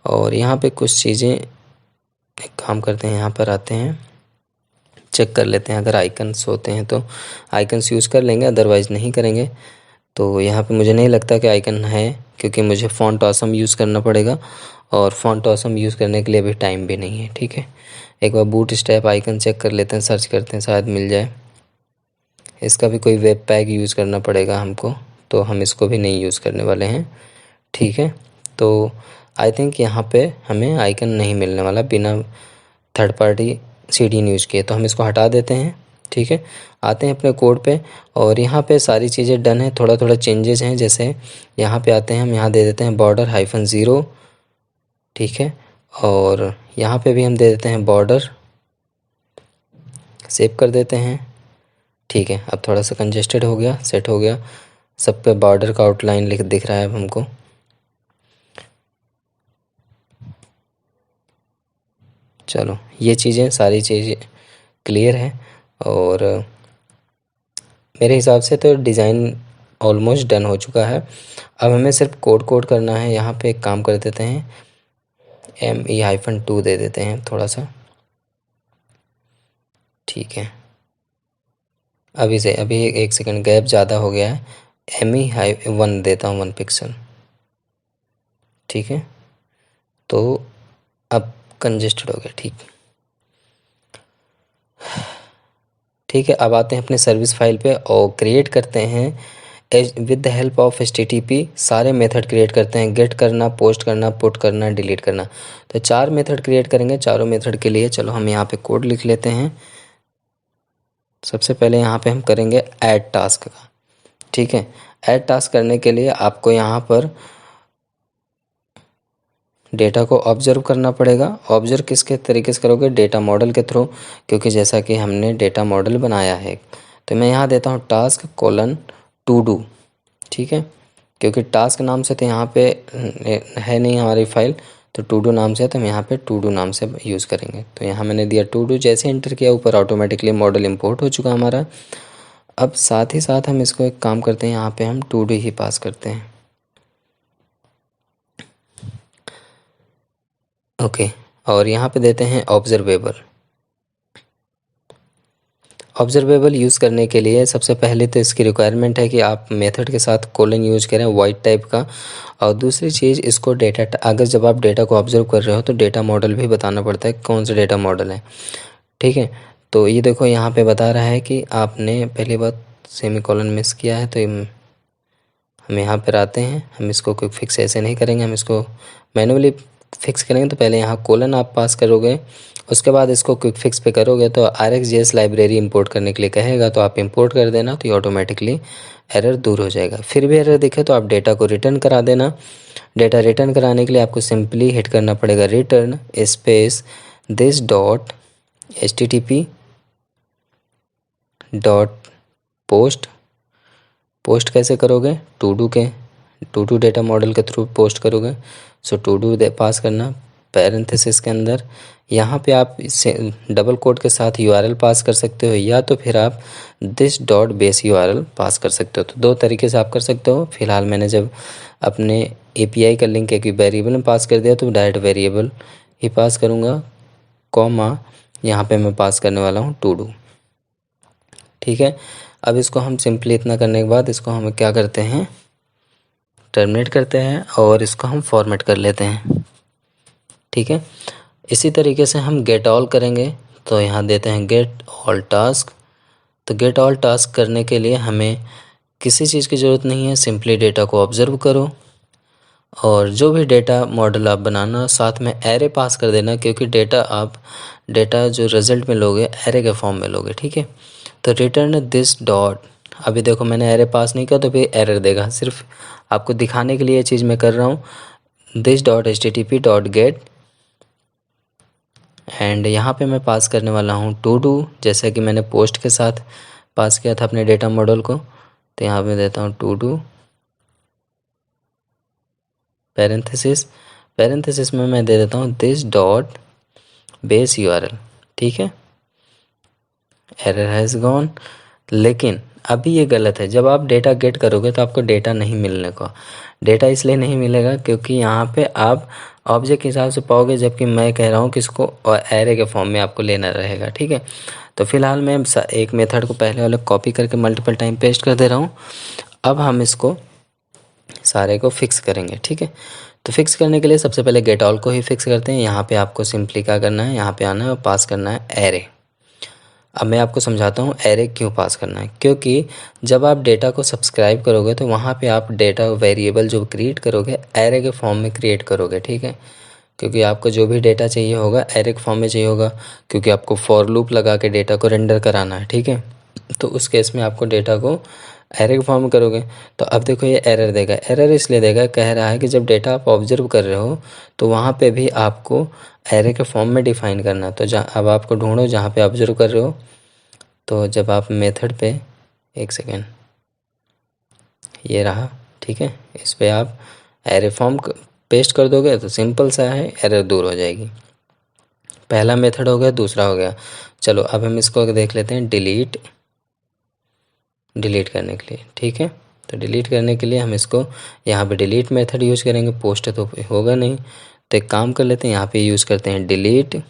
और यहाँ पे कुछ चीज़ें, एक काम करते हैं, यहाँ पर आते हैं, चेक कर लेते हैं, अगर आइकन्स होते हैं तो आइकन्स यूज़ कर लेंगे, अदरवाइज़ नहीं करेंगे। तो यहाँ पे मुझे नहीं लगता कि आइकन है, क्योंकि मुझे फ़ॉन्ट ऑसम यूज़ करना पड़ेगा, और फ़ॉन्ट ऑसम यूज़ करने के लिए अभी टाइम भी नहीं है, ठीक है। एक बार बूट स्ट्रैप आइकन चेक कर लेते हैं, सर्च करते हैं, शायद मिल जाए। इसका भी कोई वेब पैक यूज़ करना पड़ेगा हमको, तो हम इसको भी नहीं यूज़ करने वाले हैं, ठीक है। तो आई थिंक यहाँ पे हमें आइकन नहीं मिलने वाला बिना थर्ड पार्टी सीडीएन यूज़ किए, तो हम इसको हटा देते हैं, ठीक है। आते हैं अपने कोड पे, और यहाँ पे सारी चीज़ें डन है, थोड़ा थोड़ा चेंजेस हैं। जैसे यहाँ पे आते हैं, हम यहाँ दे देते हैं बॉर्डर -0, ठीक है। और यहाँ पे भी हम दे देते हैं बॉर्डर, सेव कर देते हैं, ठीक है। अब थोड़ा सा कंजेस्टेड हो गया, सेट हो गया, सब पे बॉर्डर का आउटलाइन दिख रहा है अब हमको। चलो ये चीज़ें, सारी चीज़ें क्लियर है, और मेरे हिसाब से तो डिज़ाइन ऑलमोस्ट डन हो चुका है। अब हमें सिर्फ कोड करना है। यहाँ पे एक काम कर देते हैं, ME-2 दे देते हैं थोड़ा सा, ठीक है। अभी से अभी एक सेकंड गैप ज़्यादा हो गया है, ME-1 देता हूँ 1 पिक्सल, ठीक है। तो अब कंजेस्टेड हो गया, ठीक है। अब आते हैं अपने सर्विस फाइल पे और क्रिएट करते हैं with the help of HTTP। सारे मेथड क्रिएट करते हैं, गेट करना, पोस्ट करना, पुट करना, डिलीट करना। तो 4 मेथड क्रिएट करेंगे। चारों मेथड के लिए चलो हम यहाँ पे कोड लिख लेते हैं। सबसे पहले यहाँ पे हम करेंगे ऐड टास्क का, ठीक है। ऐड टास्क करने के लिए आपको यहाँ पर डेटा को ऑब्जर्व करना पड़ेगा। ऑब्जर्व किसके तरीके से करोगे? डेटा मॉडल के थ्रू, क्योंकि जैसा कि हमने डेटा मॉडल बनाया है। तो मैं यहाँ देता हूँ टास्क कोलन टू डू, ठीक है। क्योंकि टास्क नाम से तो यहाँ पे है नहीं हमारी फाइल, तो टू डू नाम से है, तो हम यहाँ पे टू डू नाम से यूज़ करेंगे। तो यहाँ मैंने दिया टू डू, जैसे एंटर किया ऊपर ऑटोमेटिकली मॉडल इंपोर्ट हो चुका हमारा। अब साथ ही साथ हम इसको एक काम करते हैं, यहाँ पे हम टू डू ही पास करते हैं, ओके। और यहाँ पे देते हैं ऑब्जर्वेबल। ऑब्जर्वेबल यूज़ करने के लिए सबसे पहले तो इसकी रिक्वायरमेंट है कि आप मेथड के साथ कोलन यूज करें वाइट टाइप का। और दूसरी चीज़, इसको डेटा, अगर जब आप डेटा को ऑब्जर्व कर रहे हो तो डेटा मॉडल भी बताना पड़ता है कौन सा डेटा मॉडल है, ठीक है। तो ये देखो यहाँ पे बता रहा है कि आपने पहली बात सेमी कॉलन मिस किया है, तो हम यहाँ पर आते हैं। हम इसको क्विक फिक्स ऐसे नहीं करेंगे, हम इसको मैनुअली फिक्स करेंगे। तो पहले यहाँ कोलन आप पास करोगे, उसके बाद इसको क्विक फिक्स पे करोगे तो RxJS लाइब्रेरी इंपोर्ट करने के लिए कहेगा, तो आप इंपोर्ट कर देना, तो ये ऑटोमेटिकली एरर दूर हो जाएगा। फिर भी एरर दिखे तो आप डेटा को रिटर्न करा देना। डेटा रिटर्न कराने के लिए आपको सिंपली हिट करना पड़ेगा return space this dot HTTP dot post. Post कैसे करोगे, टू डू डेटा मॉडल के थ्रू पोस्ट करोगे। सो टू डू पास करना पैरेंथेसिस के अंदर। यहाँ पे आप इसे डबल कोट के साथ URL पास कर सकते हो, या तो फिर आप दिस डॉट बेस URL पास कर सकते हो। तो दो तरीके से आप कर सकते हो। फिलहाल मैंने जब अपने API का लिंक एक वेरिएबल में पास कर दिया तो डायरेक्ट वेरिएबल ही पास करूँगा, कॉमा यहाँ पे मैं पास करने वाला हूँ टू डू, ठीक है। अब इसको हम सिंपली इतना करने के बाद इसको हम क्या करते हैं, टर्मिनेट करते हैं और इसको हम फॉर्मेट कर लेते हैं, ठीक है। इसी तरीके से हम गेट ऑल करेंगे। तो यहाँ देते हैं गेट ऑल टास्क। तो गेट ऑल टास्क करने के लिए हमें किसी चीज़ की ज़रूरत नहीं है, सिंपली डेटा को ऑब्जर्व करो और जो भी डेटा मॉडल आप बनाना साथ में एरे पास कर देना, क्योंकि डेटा जो रिज़ल्ट में लोगे एरे के फॉर्म में लोगे, ठीक है। तो रिटर्न दिस डॉट, अभी देखो मैंने एरे पास नहीं किया तो फिर एरर देगा, सिर्फ आपको दिखाने के लिए ये चीज़ मैं कर रहा हूँ। This dot HTTP dot gate and यहाँ पे मैं पास करने वाला हूँ टू डू, जैसे कि मैंने पोस्ट के साथ पास किया था अपने डेटा मॉडल को। तो यहाँ पे देता हूँ टू डू पैरेंथेसिस में मैं दे देता हूँ दिस डॉट बेस URL, ठीक है। Error has gone. लेकिन अभी ये गलत है, जब आप डेटा गेट करोगे तो आपको डेटा नहीं मिलने को, डेटा इसलिए नहीं मिलेगा क्योंकि यहाँ पे आप ऑब्जेक्ट के हिसाब से पाओगे, जबकि मैं कह रहा हूँ कि इसको एरे के फॉर्म में आपको लेना रहेगा, ठीक है। तो फिलहाल मैं एक मेथड को पहले वाले कॉपी करके मल्टीपल टाइम पेस्ट कर दे रहा हूँ। अब हम इसको सारे को फिक्स करेंगे, ठीक है। तो फिक्स करने के लिए सबसे पहले गेट ऑल को ही फिक्स करते हैं। यहाँ पे आपको सिंपली क्या करना है, यहाँ पे आना है और पास करना है एरे। अब मैं आपको समझाता हूँ एरे क्यों पास करना है, क्योंकि जब आप डेटा को सब्सक्राइब करोगे तो वहाँ पे आप डेटा वेरिएबल जो क्रिएट करोगे एरे के फॉर्म में क्रिएट करोगे, ठीक है। क्योंकि आपको जो भी डेटा चाहिए होगा एरे के फॉर्म में चाहिए होगा, क्योंकि आपको फॉर लूप लगा के डेटा को रेंडर कराना है, ठीक है। तो उस केस में आपको डेटा को एरे के फॉर्म में करोगे। तो अब देखो ये एरर देगा, एरर इसलिए देगा, कह रहा है कि जब डेटा आप ऑब्जर्व कर रहे हो तो वहाँ पे भी आपको एरे के फॉर्म में डिफाइन करना। तो अब आपको ढूंढो जहाँ पे ऑब्जर्व कर रहे हो। तो जब आप मेथड पे, एक सेकेंड, ये रहा, ठीक है, इस पे आप एरे फॉर्म पेस्ट कर दोगे तो सिंपल सा है, एरर दूर हो जाएगी। पहला मेथड हो गया, दूसरा हो गया। चलो अब हम इसको देख लेते हैं डिलीट करने के लिए, ठीक है। तो डिलीट करने के लिए हम इसको यहाँ पे डिलीट मेथड यूज़ करेंगे, पोस्ट तो होगा नहीं। तो एक काम कर लेते हैं, यहाँ पे यूज़ करते हैं डिलीट।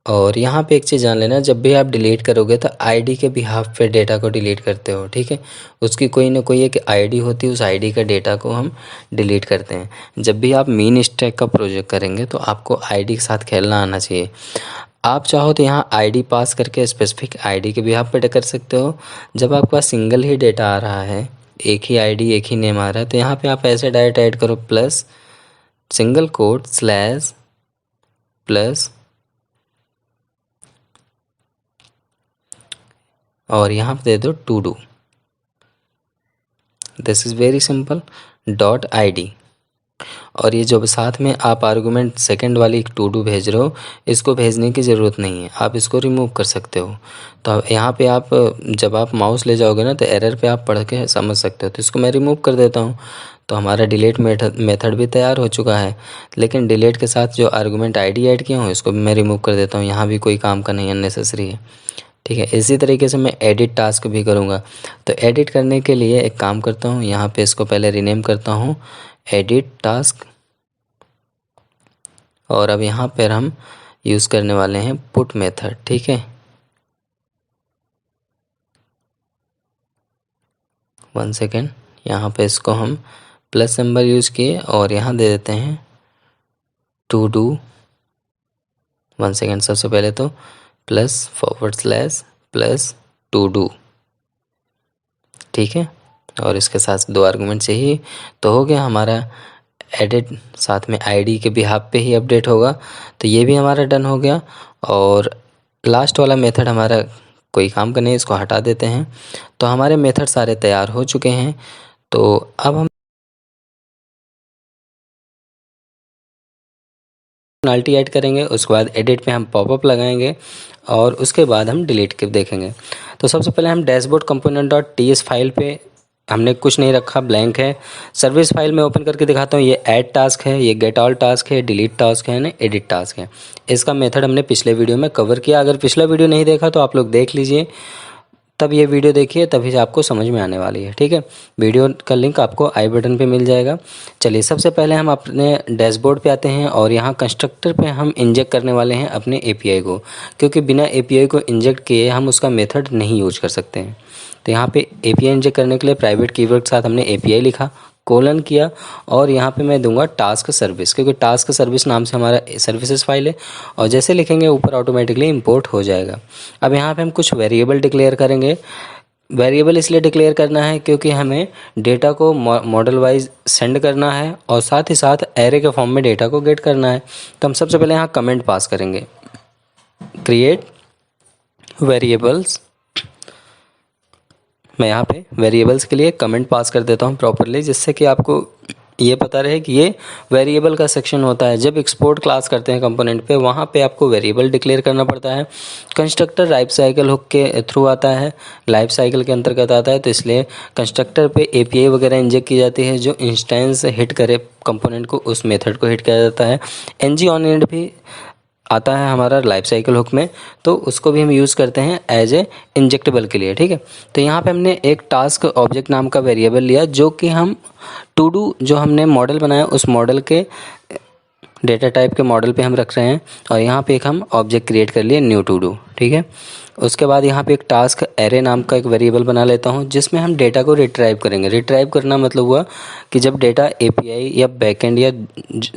और यहाँ पे एक चीज़ जान लेना, जब भी आप डिलीट करोगे तो आईडी के बिहाफ पे डेटा को डिलीट करते हो, ठीक है। उसकी कोई ना कोई एक आईडी होती है, उस आईडी का डेटा को हम डिलीट करते हैं। जब भी आप मीन स्टैक का प्रोजेक्ट करेंगे तो आपको आईडी के साथ खेलना आना चाहिए। आप चाहो तो यहाँ आईडी पास करके स्पेसिफिक आईडी के बिहाफ पे कर सकते हो। जब आपके पास सिंगल ही डेटा आ रहा है, एक ही आईडी एक ही नेम आ रहा है, तो यहाँ पे आप ऐसे डायरेक्ट ऐड करो plus single quote slash plus और यहाँ पे दे दो to do. This is very simple dot ID। और ये जो साथ में आप आर्गुमेंट सेकंड वाली टू डू भेज रहे हो, इसको भेजने की ज़रूरत नहीं है, आप इसको रिमूव कर सकते हो। तो यहाँ पे आप जब आप माउस ले जाओगे ना तो एरर पे आप पढ़ के समझ सकते हो। तो इसको मैं रिमूव कर देता हूँ। तो हमारा डिलीट मेथड भी तैयार हो चुका है। लेकिन डिलीट के साथ जो आर्गुमेंट ID ऐड किया हूँ इसको भी मैं रिमूव कर देता हूँ, यहाँ भी कोई काम का नहीं, अननेसेसरी है, ठीक है। इसी तरीके से मैं एडिट टास्क भी करूँगा। तो एडिट करने के लिए एक काम करता हूँ, यहाँ पे इसको पहले रीनेम करता हूँ एडिट टास्क। और अब यहाँ पर हम यूज़ करने वाले हैं पुट मेथड, ठीक है। 1 सेकेंड, यहाँ पे इसको हम प्लस सिंबल यूज़ किए और यहाँ दे देते हैं टू डू। 1 सेकेंड, सबसे पहले तो plus forward slash plus two do, ठीक है। और इसके साथ 2 आर्गूमेंट चाहिए तो हो गया हमारा एडिट, साथ में आईडी के बिहाफ पे ही अपडेट होगा। तो ये भी हमारा डन हो गया। और लास्ट वाला मेथड हमारा कोई काम का नहीं, इसको हटा देते हैं। तो हमारे मेथड सारे तैयार हो चुके हैं। तो अब हम पेनल्टी ऐड करेंगे, उसके बाद एडिट पे हम पॉपअप लगाएंगे और उसके बाद हम डिलीट के देखेंगे। तो सबसे पहले हम dashboard component dot TS file पे हमने कुछ नहीं रखा, ब्लैंक है। सर्विस फाइल में ओपन करके दिखाता हूँ। ये ऐड टास्क है, ये गेट ऑल टास्क है, डिलीट टास्क है ना, एडिट टास्क है। इसका मेथड हमने पिछले वीडियो में कवर किया। अगर पिछला वीडियो नहीं देखा तो आप लोग देख लीजिए, तब ये वीडियो देखिए, तभी आपको समझ में आने वाली है, ठीक है। वीडियो का लिंक आपको आई बटन पे मिल जाएगा। चलिए सबसे पहले हम अपने डैशबोर्ड पे आते हैं और यहाँ कंस्ट्रक्टर पे हम इंजेक्ट करने वाले हैं अपने एपीआई को, क्योंकि बिना एपीआई को इंजेक्ट किए हम उसका मेथड नहीं यूज कर सकते हैं। तो यहाँ पे एपीआई इंजेक्ट करने के लिए प्राइवेट कीवर्ड के साथ हमने एपीआई लिखा, कोलन किया और यहाँ पे मैं दूंगा टास्क सर्विस, क्योंकि टास्क सर्विस नाम से हमारा सर्विसेज फाइल है। और जैसे लिखेंगे ऊपर ऑटोमेटिकली इंपोर्ट हो जाएगा। अब यहाँ पे हम कुछ वेरिएबल डिक्लेयर करेंगे। वेरिएबल इसलिए डिक्लेयर करना है क्योंकि हमें डेटा को मॉडल वाइज सेंड करना है और साथ ही साथ एरे के फॉर्म में डेटा को गेट करना है। तो हम सबसे पहले यहाँ कमेंट पास करेंगे, क्रिएट वेरिएबल्स। मैं यहाँ पे वेरिएबल्स के लिए कमेंट पास कर देता हूँ प्रॉपरली, जिससे कि आपको ये पता रहे कि ये वेरिएबल का सेक्शन होता है। जब एक्सपोर्ट क्लास करते हैं कंपोनेंट पे, वहाँ पे आपको वेरिएबल डिक्लेयर करना पड़ता है। कंस्ट्रक्टर लाइफ साइकिल हुक के थ्रू आता है, लाइफ साइकिल के अंतर्गत आता है। तो इसलिए कंस्ट्रक्टर पे एपीआई वगैरह इंजेक्ट की जाती है, जो इंस्टेंस हिट करे कंपोनेंट को, उस मेथड को हिट किया जाता है। एनजी ऑन एंड भी आता है हमारा लाइफ साइकिल हुक में, तो उसको भी हम यूज़ करते हैं एज ए इंजेक्टेबल के लिए, ठीक है। तो यहाँ पे हमने एक टास्क ऑब्जेक्ट नाम का वेरिएबल लिया, जो कि हम टू डू जो हमने मॉडल बनाया उस मॉडल के डेटा टाइप के मॉडल पे हम रख रहे हैं। और यहाँ पे एक हम ऑब्जेक्ट क्रिएट कर लिए न्यू टू डू, ठीक है। उसके बाद यहाँ पे एक टास्क एरे नाम का एक वेरिएबल बना लेता हूँ, जिसमें हम डेटा को रिट्राइव करेंगे। रिट्राइव करना मतलब हुआ कि जब डेटा एपीआई या बैकएंड या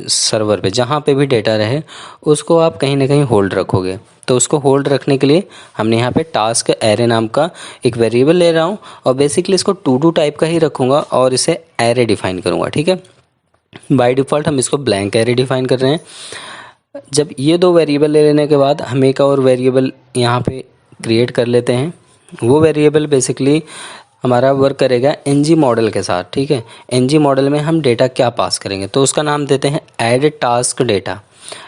सर्वर पे जहाँ पे भी डेटा रहे, उसको आप कहीं ना कहीं होल्ड रखोगे। तो उसको होल्ड रखने के लिए हमने यहाँ पे टास्क एरे नाम का एक वेरिएबल ले रहा हूँ और बेसिकली इसको टू डू टाइप का ही रखूँगा और इसे एरे डिफाइन करूँगा, ठीक है। बाय डिफ़ॉल्ट हम इसको ब्लैंक एरे डिफाइन कर रहे हैं। जब ये 2 वेरिएबल ले लेने के बाद हम एक और वेरिएबल यहाँ पे क्रिएट कर लेते हैं। वो वेरिएबल बेसिकली हमारा वर्क करेगा एनजी मॉडल के साथ, ठीक है। एनजी मॉडल में हम डेटा क्या पास करेंगे, तो उसका नाम देते हैं add task data.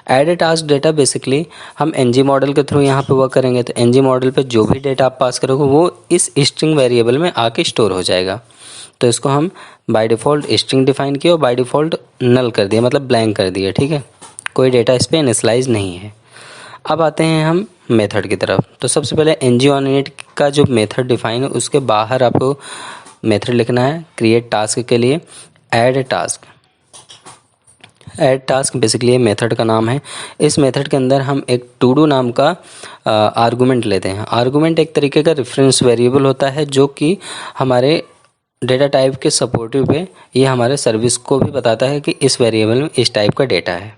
Add task data basically हम एनजी मॉडल के थ्रू यहाँ पे वर्क करेंगे। तो एनजी मॉडल पे जो भी डेटा आप पास करोगे वो इस स्ट्रिंग वेरिएबल में आके स्टोर हो जाएगा। तो इसको हम बाय डिफ़ॉल्ट स्ट्रिंग डिफाइन किया और बाय डिफ़ॉल्ट नल कर दिया, मतलब ब्लैंक कर दिया, ठीक है। कोई डेटा इस पर इनिशियलाइज नहीं है। अब आते हैं हम मेथड की तरफ। तो सबसे पहले एनजी ऑन इनिट का जो मेथड डिफाइन है उसके बाहर आपको मेथड लिखना है क्रिएट टास्क के लिए add task. Add task basically method का नाम है। इस मेथड के अंदर हम एक टू डू नाम का आर्गूमेंट लेते हैं। आर्गूमेंट एक तरीके का रेफरेंस वेरिएबल होता है, जो कि हमारे डेटा टाइप के सपोर्टिव पे ये हमारे सर्विस को भी बताता है कि इस वेरिएबल में इस टाइप का डेटा है,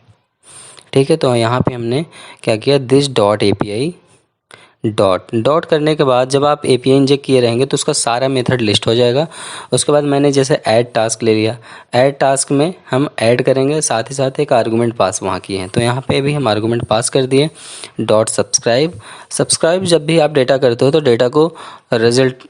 ठीक है। तो यहाँ पे हमने क्या किया, दिस डॉट एपीआई डॉट करने के बाद जब आप एपीआई इंजेक्ट किए रहेंगे तो उसका सारा मेथड लिस्ट हो जाएगा। उसके बाद मैंने जैसे ऐड टास्क ले लिया, ऐड टास्क में हम ऐड करेंगे, साथ ही साथ एक आर्गूमेंट पास वहाँ किए हैं। तो यहाँ पे भी हम आर्गूमेंट पास कर दिए डॉट सब्सक्राइब। जब भी आप डेटा करते हो तो डेटा को रिजल्ट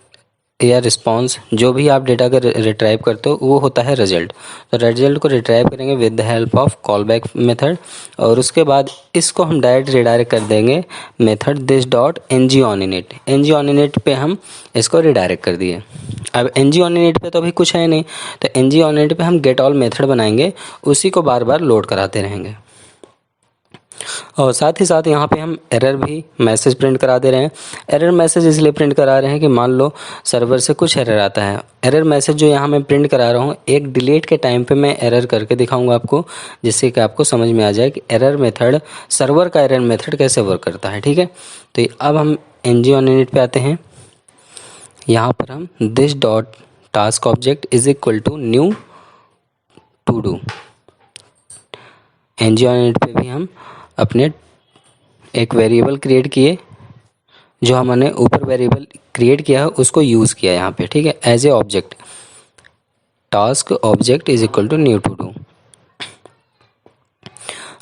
या रिस्पॉन्स, जो भी आप डेटा का रिट्राइव करते हो वो होता है रिजल्ट। तो रिजल्ट को रिट्राइव करेंगे with the help of callback method और उसके बाद इसको हम डायरेक्ट रिडायरेक्ट कर देंगे method this dot NG on init. NG on init पे हम इसको रिडायरेक्ट कर दिए। अब एनजी ऑन इनिट पे तो अभी कुछ है नहीं, तो एनजी ऑन इनिट पे हम गेट ऑल मेथड बनाएंगे, उसी को बार बार लोड कराते रहेंगे। और साथ ही साथ यहाँ पे हम एरर भी मैसेज प्रिंट करा दे रहे हैं। एरर मैसेज इसलिए प्रिंट करा रहे हैं कि मान लो सर्वर से कुछ एरर आता है। एरर मैसेज जो यहाँ मैं प्रिंट करा रहा हूँ, एक डिलीट के टाइम पे मैं एरर करके दिखाऊंगा आपको, जिससे कि आपको समझ में आ जाए कि एरर मेथड, सर्वर का एरर मेथड कैसे वर्क करता है, ठीक है। तो अब हम एनजी ऑन इनिट पे आते हैं। यहाँ पर हम this dot task object is equal to new to do. N G on init पे भी हम अपने एक वेरिएबल क्रिएट किए, जो हमने ऊपर वेरिएबल क्रिएट किया है उसको यूज़ किया यहाँ पे, ठीक है, as a object. Task object is equal to new to do.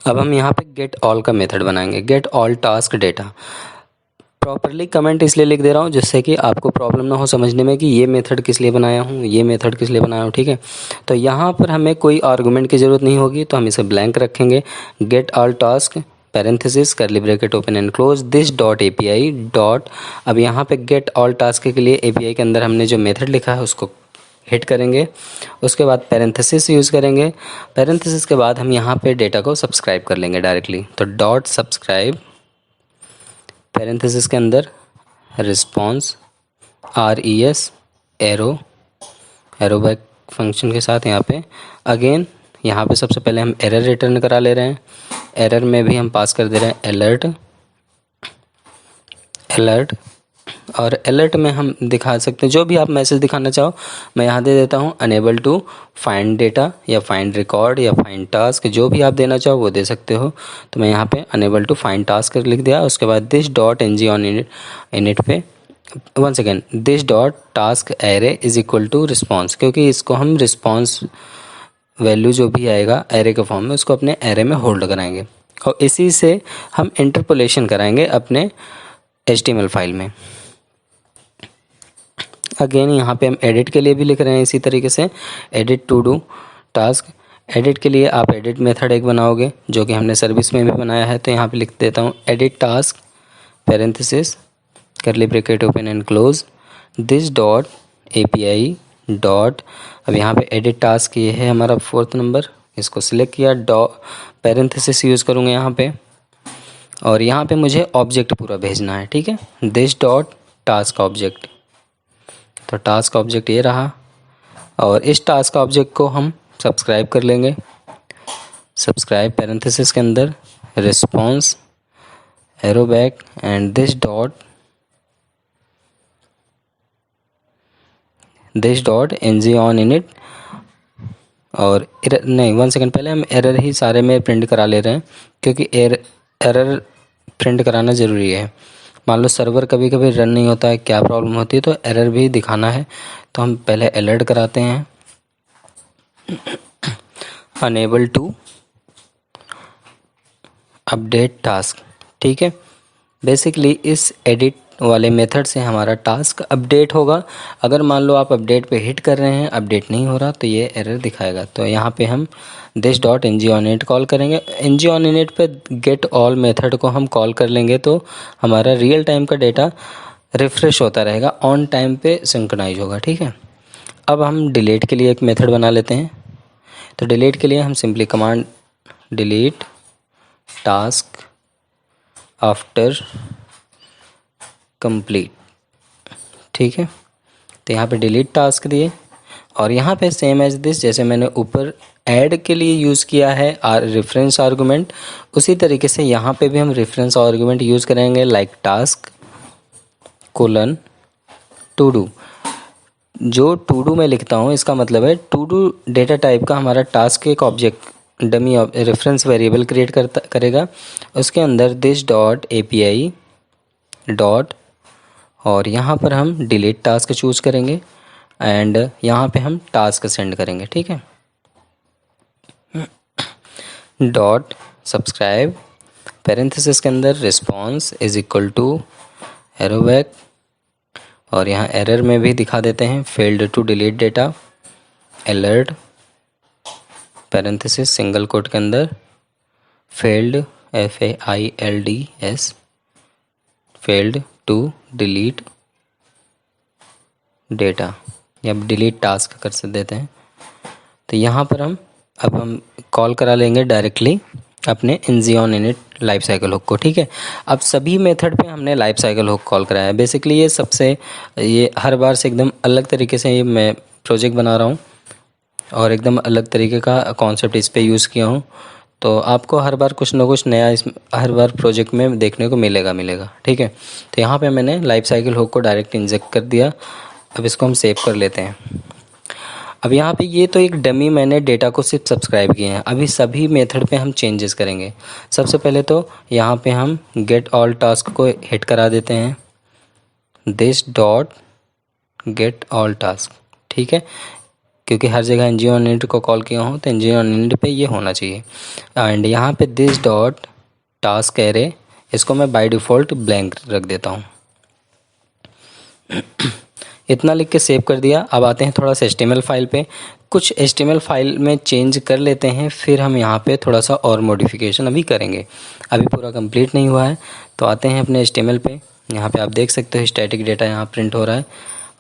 अब हम यहाँ पे गेट ऑल का मेथड बनाएंगे, get all task data. Properly comment इसलिए लिख दे रहा हूँ जिससे कि आपको प्रॉब्लम ना हो समझने में कि ये मेथड किस लिए बनाया हूँ, ये मेथड किस लिए बनाया हूँ, ठीक है। तो यहाँ पर हमें कोई आर्गुमेंट की ज़रूरत नहीं होगी, तो हम इसे ब्लैंक रखेंगे। गेट ऑल टास्क पैरेंथेसिस करली bracket open and close this dot API dot. अब यहाँ पे गेट ऑल टास्क के लिए एपीआई के अंदर हमने जो मेथड लिखा है उसको हिट करेंगे, उसके बाद पैरेंथेसिस यूज़ करेंगे। पैरेंथेसिस के बाद हम यहाँ पे डेटा को सब्सक्राइब कर लेंगे डायरेक्टली, तो डॉट सब्सक्राइब पैरेंथेसिस के अंदर response RES arrow back function के साथ यहाँ पे अगेन यहाँ पे सबसे पहले हम एरर रिटर्न करा ले रहे हैं। एरर में भी हम पास कर दे रहे हैं अलर्ट और अलर्ट में हम दिखा सकते हैं जो भी आप मैसेज दिखाना चाहो। मैं यहाँ दे देता हूँ अनेबल टू फाइंड डेटा या फाइंड रिकॉर्ड या फाइंड टास्क, जो भी आप देना चाहो वो दे सकते हो। तो मैं यहाँ पे अनेबल टू फाइंड टास्क लिख दिया। उसके बाद this dot NG on init पे one second this dot task array is equal to response, क्योंकि इसको हम रिस्पॉन्स वैल्यू जो भी आएगा एरे के फॉर्म में उसको अपने एरे में होल्ड कराएंगे और इसी से हम इंटरपोलेशन कराएंगे अपने HTML फाइल में। अगेन यहाँ पे हम एडिट के लिए भी लिख रहे हैं इसी तरीके से, edit to do task. Edit के लिए आप एडिट मेथड एक बनाओगे जो कि हमने सर्विस में भी बनाया है, तो यहाँ पे लिख देता हूँ एडिट टास्क पैरेंथेसिस करली bracket open and close this dot API dot. अब यहाँ पे एडिट टास्क ये है हमारा 4th नंबर, इसको सिलेक्ट किया, डॉट पैरेंथेसिस यूज़ करूँगा यहाँ पे और यहाँ पे मुझे ऑब्जेक्ट पूरा भेजना है, ठीक है, दिस डॉट टास्क ऑब्जेक्ट। तो टास्क ऑब्जेक्ट ये रहा और इस टास्क ऑब्जेक्ट को हम सब्सक्राइब कर लेंगे। सब्सक्राइब पैरेंथेसिस के अंदर response arrow back and this dot NG on init और नहीं वन सेकेंड पहले हम एरर ही सारे में प्रिंट करा ले रहे हैं क्योंकि एरर प्रिंट कराना ज़रूरी है। मान लो सर्वर कभी कभी रन नहीं होता है, क्या प्रॉब्लम होती है, तो एरर भी दिखाना है। तो हम पहले अलर्ट कराते हैं अनेबल टू अपडेट टास्क, ठीक है। बेसिकली इस एडिट वाले मेथड से हमारा टास्क अपडेट होगा। अगर मान लो आप अपडेट पे हिट कर रहे हैं, अपडेट नहीं हो रहा, तो ये एरर दिखाएगा। तो यहाँ पे हम this dot NG on init call करेंगे। NG ऑन इनिट पे गेट ऑल मेथड को हम कॉल कर लेंगे तो हमारा रियल टाइम का डेटा रिफ़्रेश होता रहेगा, ऑन टाइम पे सिंक्रोनाइज होगा, ठीक है। अब हम डिलीट के लिए एक मेथड बना लेते हैं। तो डिलीट के लिए हम simply command delete task after complete, ठीक है। तो यहाँ पे डिलीट टास्क दिए और यहाँ पे सेम एज दिस, जैसे मैंने ऊपर ऐड के लिए यूज़ किया है रेफरेंस आर्गुमेंट, उसी तरीके से यहाँ पे भी हम रेफरेंस आर्गुमेंट यूज़ करेंगे like task colon to do. जो टू डू मैं लिखता हूँ इसका मतलब है टू डू डेटा टाइप का हमारा टास्क एक object dummy reference variable create करेगा, उसके अंदर दिस डॉट API डॉट और यहाँ पर हम डिलीट टास्क चूज़ करेंगे एंड यहाँ पे हम टास्क सेंड करेंगे, ठीक है। डॉट सब्सक्राइब पैरेंथेसिस के अंदर response is equal to arrow back और यहाँ एरर में भी दिखा देते हैं failed to delete data alert parenthesis single quote के अंदर failed FAILDS failed to delete data या डिलीट टास्क कर से देते हैं। तो यहाँ पर हम कॉल करा लेंगे डायरेक्टली अपने NG on init life cycle hook को, ठीक है। अब सभी मेथड पे हमने लाइफ साइकिल हुक कॉल कराया है। बेसिकली ये हर बार से एकदम अलग तरीके से ये मैं प्रोजेक्ट बना रहा हूँ और एकदम अलग तरीके का कॉन्सेप्ट इस पर यूज़ किया हूँ। तो आपको हर बार कुछ ना कुछ नया हर बार प्रोजेक्ट में देखने को मिलेगा, ठीक है। तो यहाँ पे मैंने लाइफ साइकिल हुक को डायरेक्ट इंजेक्ट कर दिया। अब इसको हम सेव कर लेते हैं। अब यहाँ पे ये तो एक डमी मैंने डेटा को सिर्फ सब्सक्राइब किए हैं। अभी सभी मेथड पे हम चेंजेस करेंगे। सबसे पहले तो यहाँ पे हम गेट ऑल टास्क को हिट करा देते हैं, this dot gate all task, ठीक है, क्योंकि हर जगह एन जी ऑन नीड को कॉल किया हूँ तो एन जी ऑन नीड पे ये होना चाहिए। एंड यहाँ पे दिस डॉट टास्क एरे, इसको मैं बाय डिफ़ॉल्ट ब्लैंक रख देता हूँ। इतना लिख के सेव कर दिया। अब आते हैं थोड़ा सा HTML फाइल पे, कुछ HTML फाइल में चेंज कर लेते हैं, फिर हम यहाँ पे थोड़ा सा और मॉडिफिकेशन अभी करेंगे। अभी पूरा कंप्लीट नहीं हुआ है। तो आते हैं अपने HTML पे। यहाँ पे आप देख सकते हो स्टैटिक डेटा यहाँ प्रिंट हो रहा है,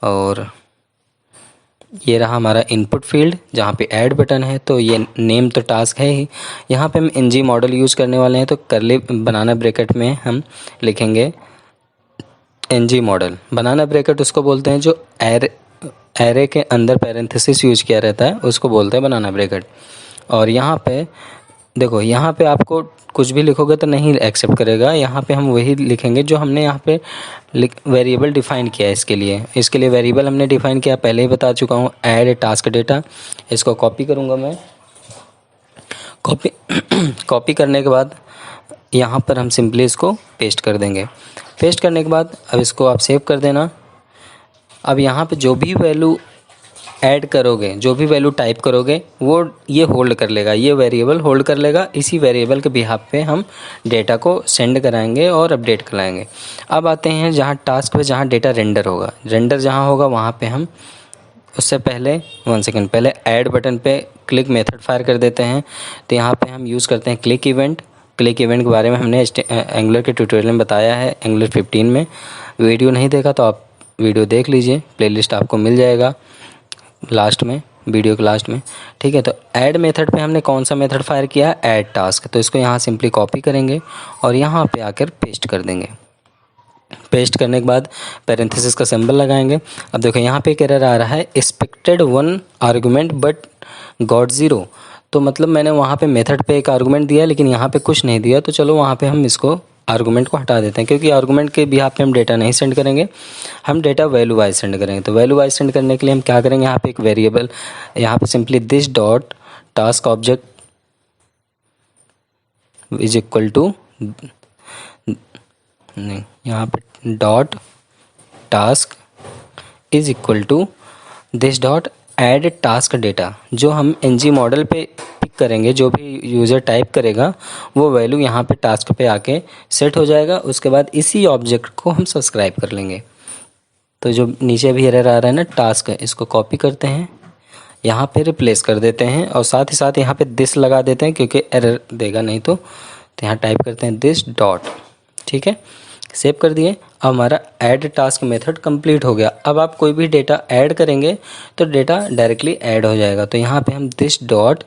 और ये रहा हमारा इनपुट फील्ड जहाँ पे ऐड बटन है। तो ये नेम तो टास्क है ही। यहाँ पे हम NG मॉडल यूज़ करने वाले हैं, तो करली बनाना ब्रैकेट में हम लिखेंगे NG मॉडल। बनाना ब्रैकेट उसको बोलते हैं जो एरे के अंदर पैरेंथेसिस यूज किया रहता है, उसको बोलते हैं बनाना ब्रैकेट। और यहाँ पे देखो, यहाँ पे आपको कुछ भी लिखोगे तो नहीं एक्सेप्ट करेगा। यहाँ पे हम वही लिखेंगे जो हमने यहाँ पे वेरिएबल डिफ़ाइन किया है। इसके लिए वेरिएबल हमने डिफ़ाइन किया, पहले ही बता चुका हूँ, ऐड टास्क डेटा। इसको कॉपी करूँगा मैं। कॉपी करने के बाद यहाँ पर हम सिंपली इसको पेस्ट कर देंगे। पेस्ट करने के बाद अब इसको आप सेव कर देना। अब यहाँ पे जो भी वैल्यू ऐड करोगे, जो भी वैल्यू टाइप करोगे, वो ये होल्ड कर लेगा, ये वेरिएबल होल्ड कर लेगा। इसी वेरिएबल के बिहाफ पे हम डेटा को सेंड कराएंगे और अपडेट कराएंगे। अब आते हैं जहाँ टास्क पे, जहाँ डेटा रेंडर होगा। रेंडर जहाँ होगा वहाँ पे हम उससे पहले 1 सेकेंड पहले ऐड बटन पे क्लिक मेथड फायर कर देते हैं। तो यहाँ पे हम यूज़ करते हैं क्लिक इवेंट। क्लिक इवेंट के बारे में हमने एंगुलर के ट्यूटोरियल में बताया है, एंगुलर 15 में। वीडियो नहीं देखा तो आप वीडियो देख लीजिए, प्लेलिस्ट आपको मिल जाएगा लास्ट में, वीडियो के लास्ट में, ठीक है। तो ऐड मेथड पे हमने कौन सा मेथड फायर किया है, ऐड टास्क। तो इसको यहाँ सिंपली कॉपी करेंगे और यहाँ पे आकर पेस्ट कर देंगे। पेस्ट करने के बाद पैरेंथेसिस का सिंबल लगाएंगे। अब देखो यहाँ पे एक एरर आ रहा है, एक्सपेक्टेड 1 आर्गुमेंट बट गॉट 0। तो मतलब मैंने वहाँ पे मेथड पे एक आर्गुमेंट दिया लेकिन यहाँ पे कुछ नहीं दिया। तो चलो वहाँ पे हम इसको आर्गुमेंट को हटा देते हैं, क्योंकि आर्गुमेंट के बिहाफ पे हम डेटा नहीं सेंड करेंगे, हम डेटा वैल्यू वाइज सेंड करेंगे। तो वैल्यू वाइज सेंड करने के लिए हम क्या करेंगे, यहाँ पे एक वेरिएबल, यहाँ पे simply this dot task object is equal to, नहीं, यहाँ पे dot task is equal to this dot add task data. जो हम NG मॉडल पे पिक करेंगे, जो भी यूज़र टाइप करेगा वो वैल्यू यहाँ पे टास्क पे आके सेट हो जाएगा। उसके बाद इसी ऑब्जेक्ट को हम सब्सक्राइब कर लेंगे। तो जो नीचे भी एरर आ रहा है ना टास्क, इसको कॉपी करते हैं, यहाँ पे रिप्लेस कर देते हैं और साथ ही साथ यहाँ पे दिस लगा देते हैं, क्योंकि एरर देगा नहीं तो यहाँ टाइप करते हैं दिस डॉट, ठीक है। सेव कर दिए। अब हमारा ऐड टास्क मेथड कंप्लीट हो गया। अब आप कोई भी डेटा ऐड करेंगे तो डेटा डायरेक्टली ऐड हो जाएगा। तो यहाँ पे हम this dot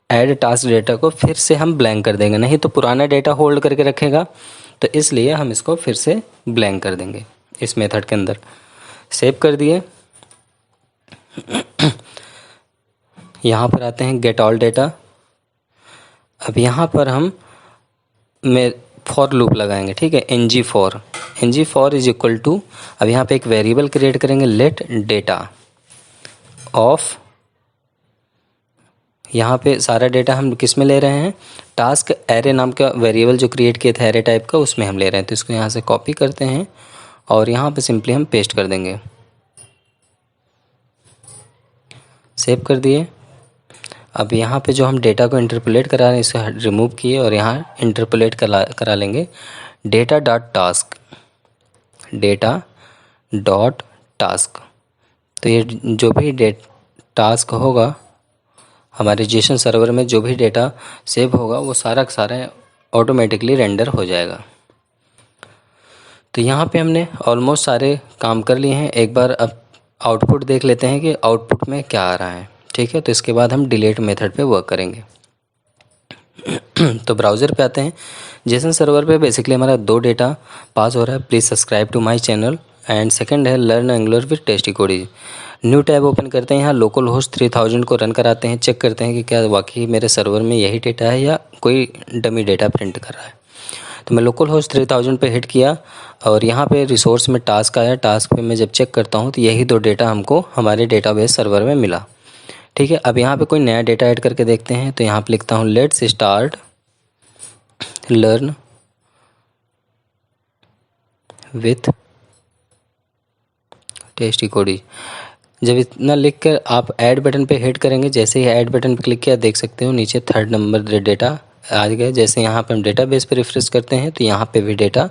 add task data को फिर से हम ब्लैंक कर देंगे, नहीं तो पुराना डेटा होल्ड करके रखेगा। तो इसलिए हम इसको फिर से ब्लैंक कर देंगे इस मेथड के अंदर। सेव कर दिए। यहाँ पर आते हैं गेट ऑल डेटा। अब यहाँ पर हम फॉर लूप लगाएंगे, ठीक है। NG for is equal to, अब यहाँ पे एक वेरिएबल क्रिएट करेंगे, लेट डेटा ऑफ, यहाँ पे सारा डेटा हम किस में ले रहे हैं, टास्क एरे नाम का वेरिएबल जो क्रिएट किया था एरे टाइप का, उसमें हम ले रहे हैं। तो इसको यहाँ से कॉपी करते हैं और यहाँ पे सिंपली हम पेस्ट कर देंगे। सेव कर दिए। अब यहाँ पे जो हम डेटा को इंटरपोलेट करा रहे हैं, इसे रिमूव किए और यहाँ इंटरपोलेट करा लेंगे डेटा डॉट टास्क। तो ये जो भी टास्क होगा हमारे जेसन सर्वर में, जो भी डेटा सेव होगा वो सारा का सारा ऑटोमेटिकली रेंडर हो जाएगा। तो यहाँ पे हमने ऑलमोस्ट सारे काम कर लिए हैं। एक बार अब आउटपुट देख लेते हैं कि आउटपुट में क्या आ रहा है, ठीक है। तो इसके बाद हम डिलीट मेथड पे वर्क करेंगे। तो ब्राउज़र पे आते हैं। जेसन सर्वर पे बेसिकली हमारा 2 डेटा पास हो रहा है। Please subscribe to my channel. And second है लर्न एंगुलर विद टेस्टिकोडी। न्यू टैब ओपन करते हैं। यहाँ लोकल होस्ट 3000 को रन कराते हैं, चेक करते हैं कि क्या वाकई मेरे सर्वर में यही डेटा है या कोई डमी डेटा प्रिंट कर रहा है। तो मैं लोकल होस्ट 3000 पे हिट किया और यहाँ पे रिसोर्स में टास्क आया। टास्क पे मैं जब चेक करता हूँ तो यही 2 डेटा हमको हमारे डेटाबेस सर्वर में मिला। ठीक है। अब यहाँ पे कोई नया डेटा ऐड करके देखते हैं, तो यहाँ पे लिखता हूँ लेट्स स्टार्ट लर्न विथ टेस्टिकोडी। जब इतना लिख कर आप ऐड बटन पे हिट करेंगे, जैसे ही ऐड बटन पे क्लिक किया देख सकते हो नीचे 3rd नंबर डेटा आ गया। जैसे यहाँ पे हम डेटाबेस पे रिफ्रेश करते हैं तो यहाँ पे भी डेटा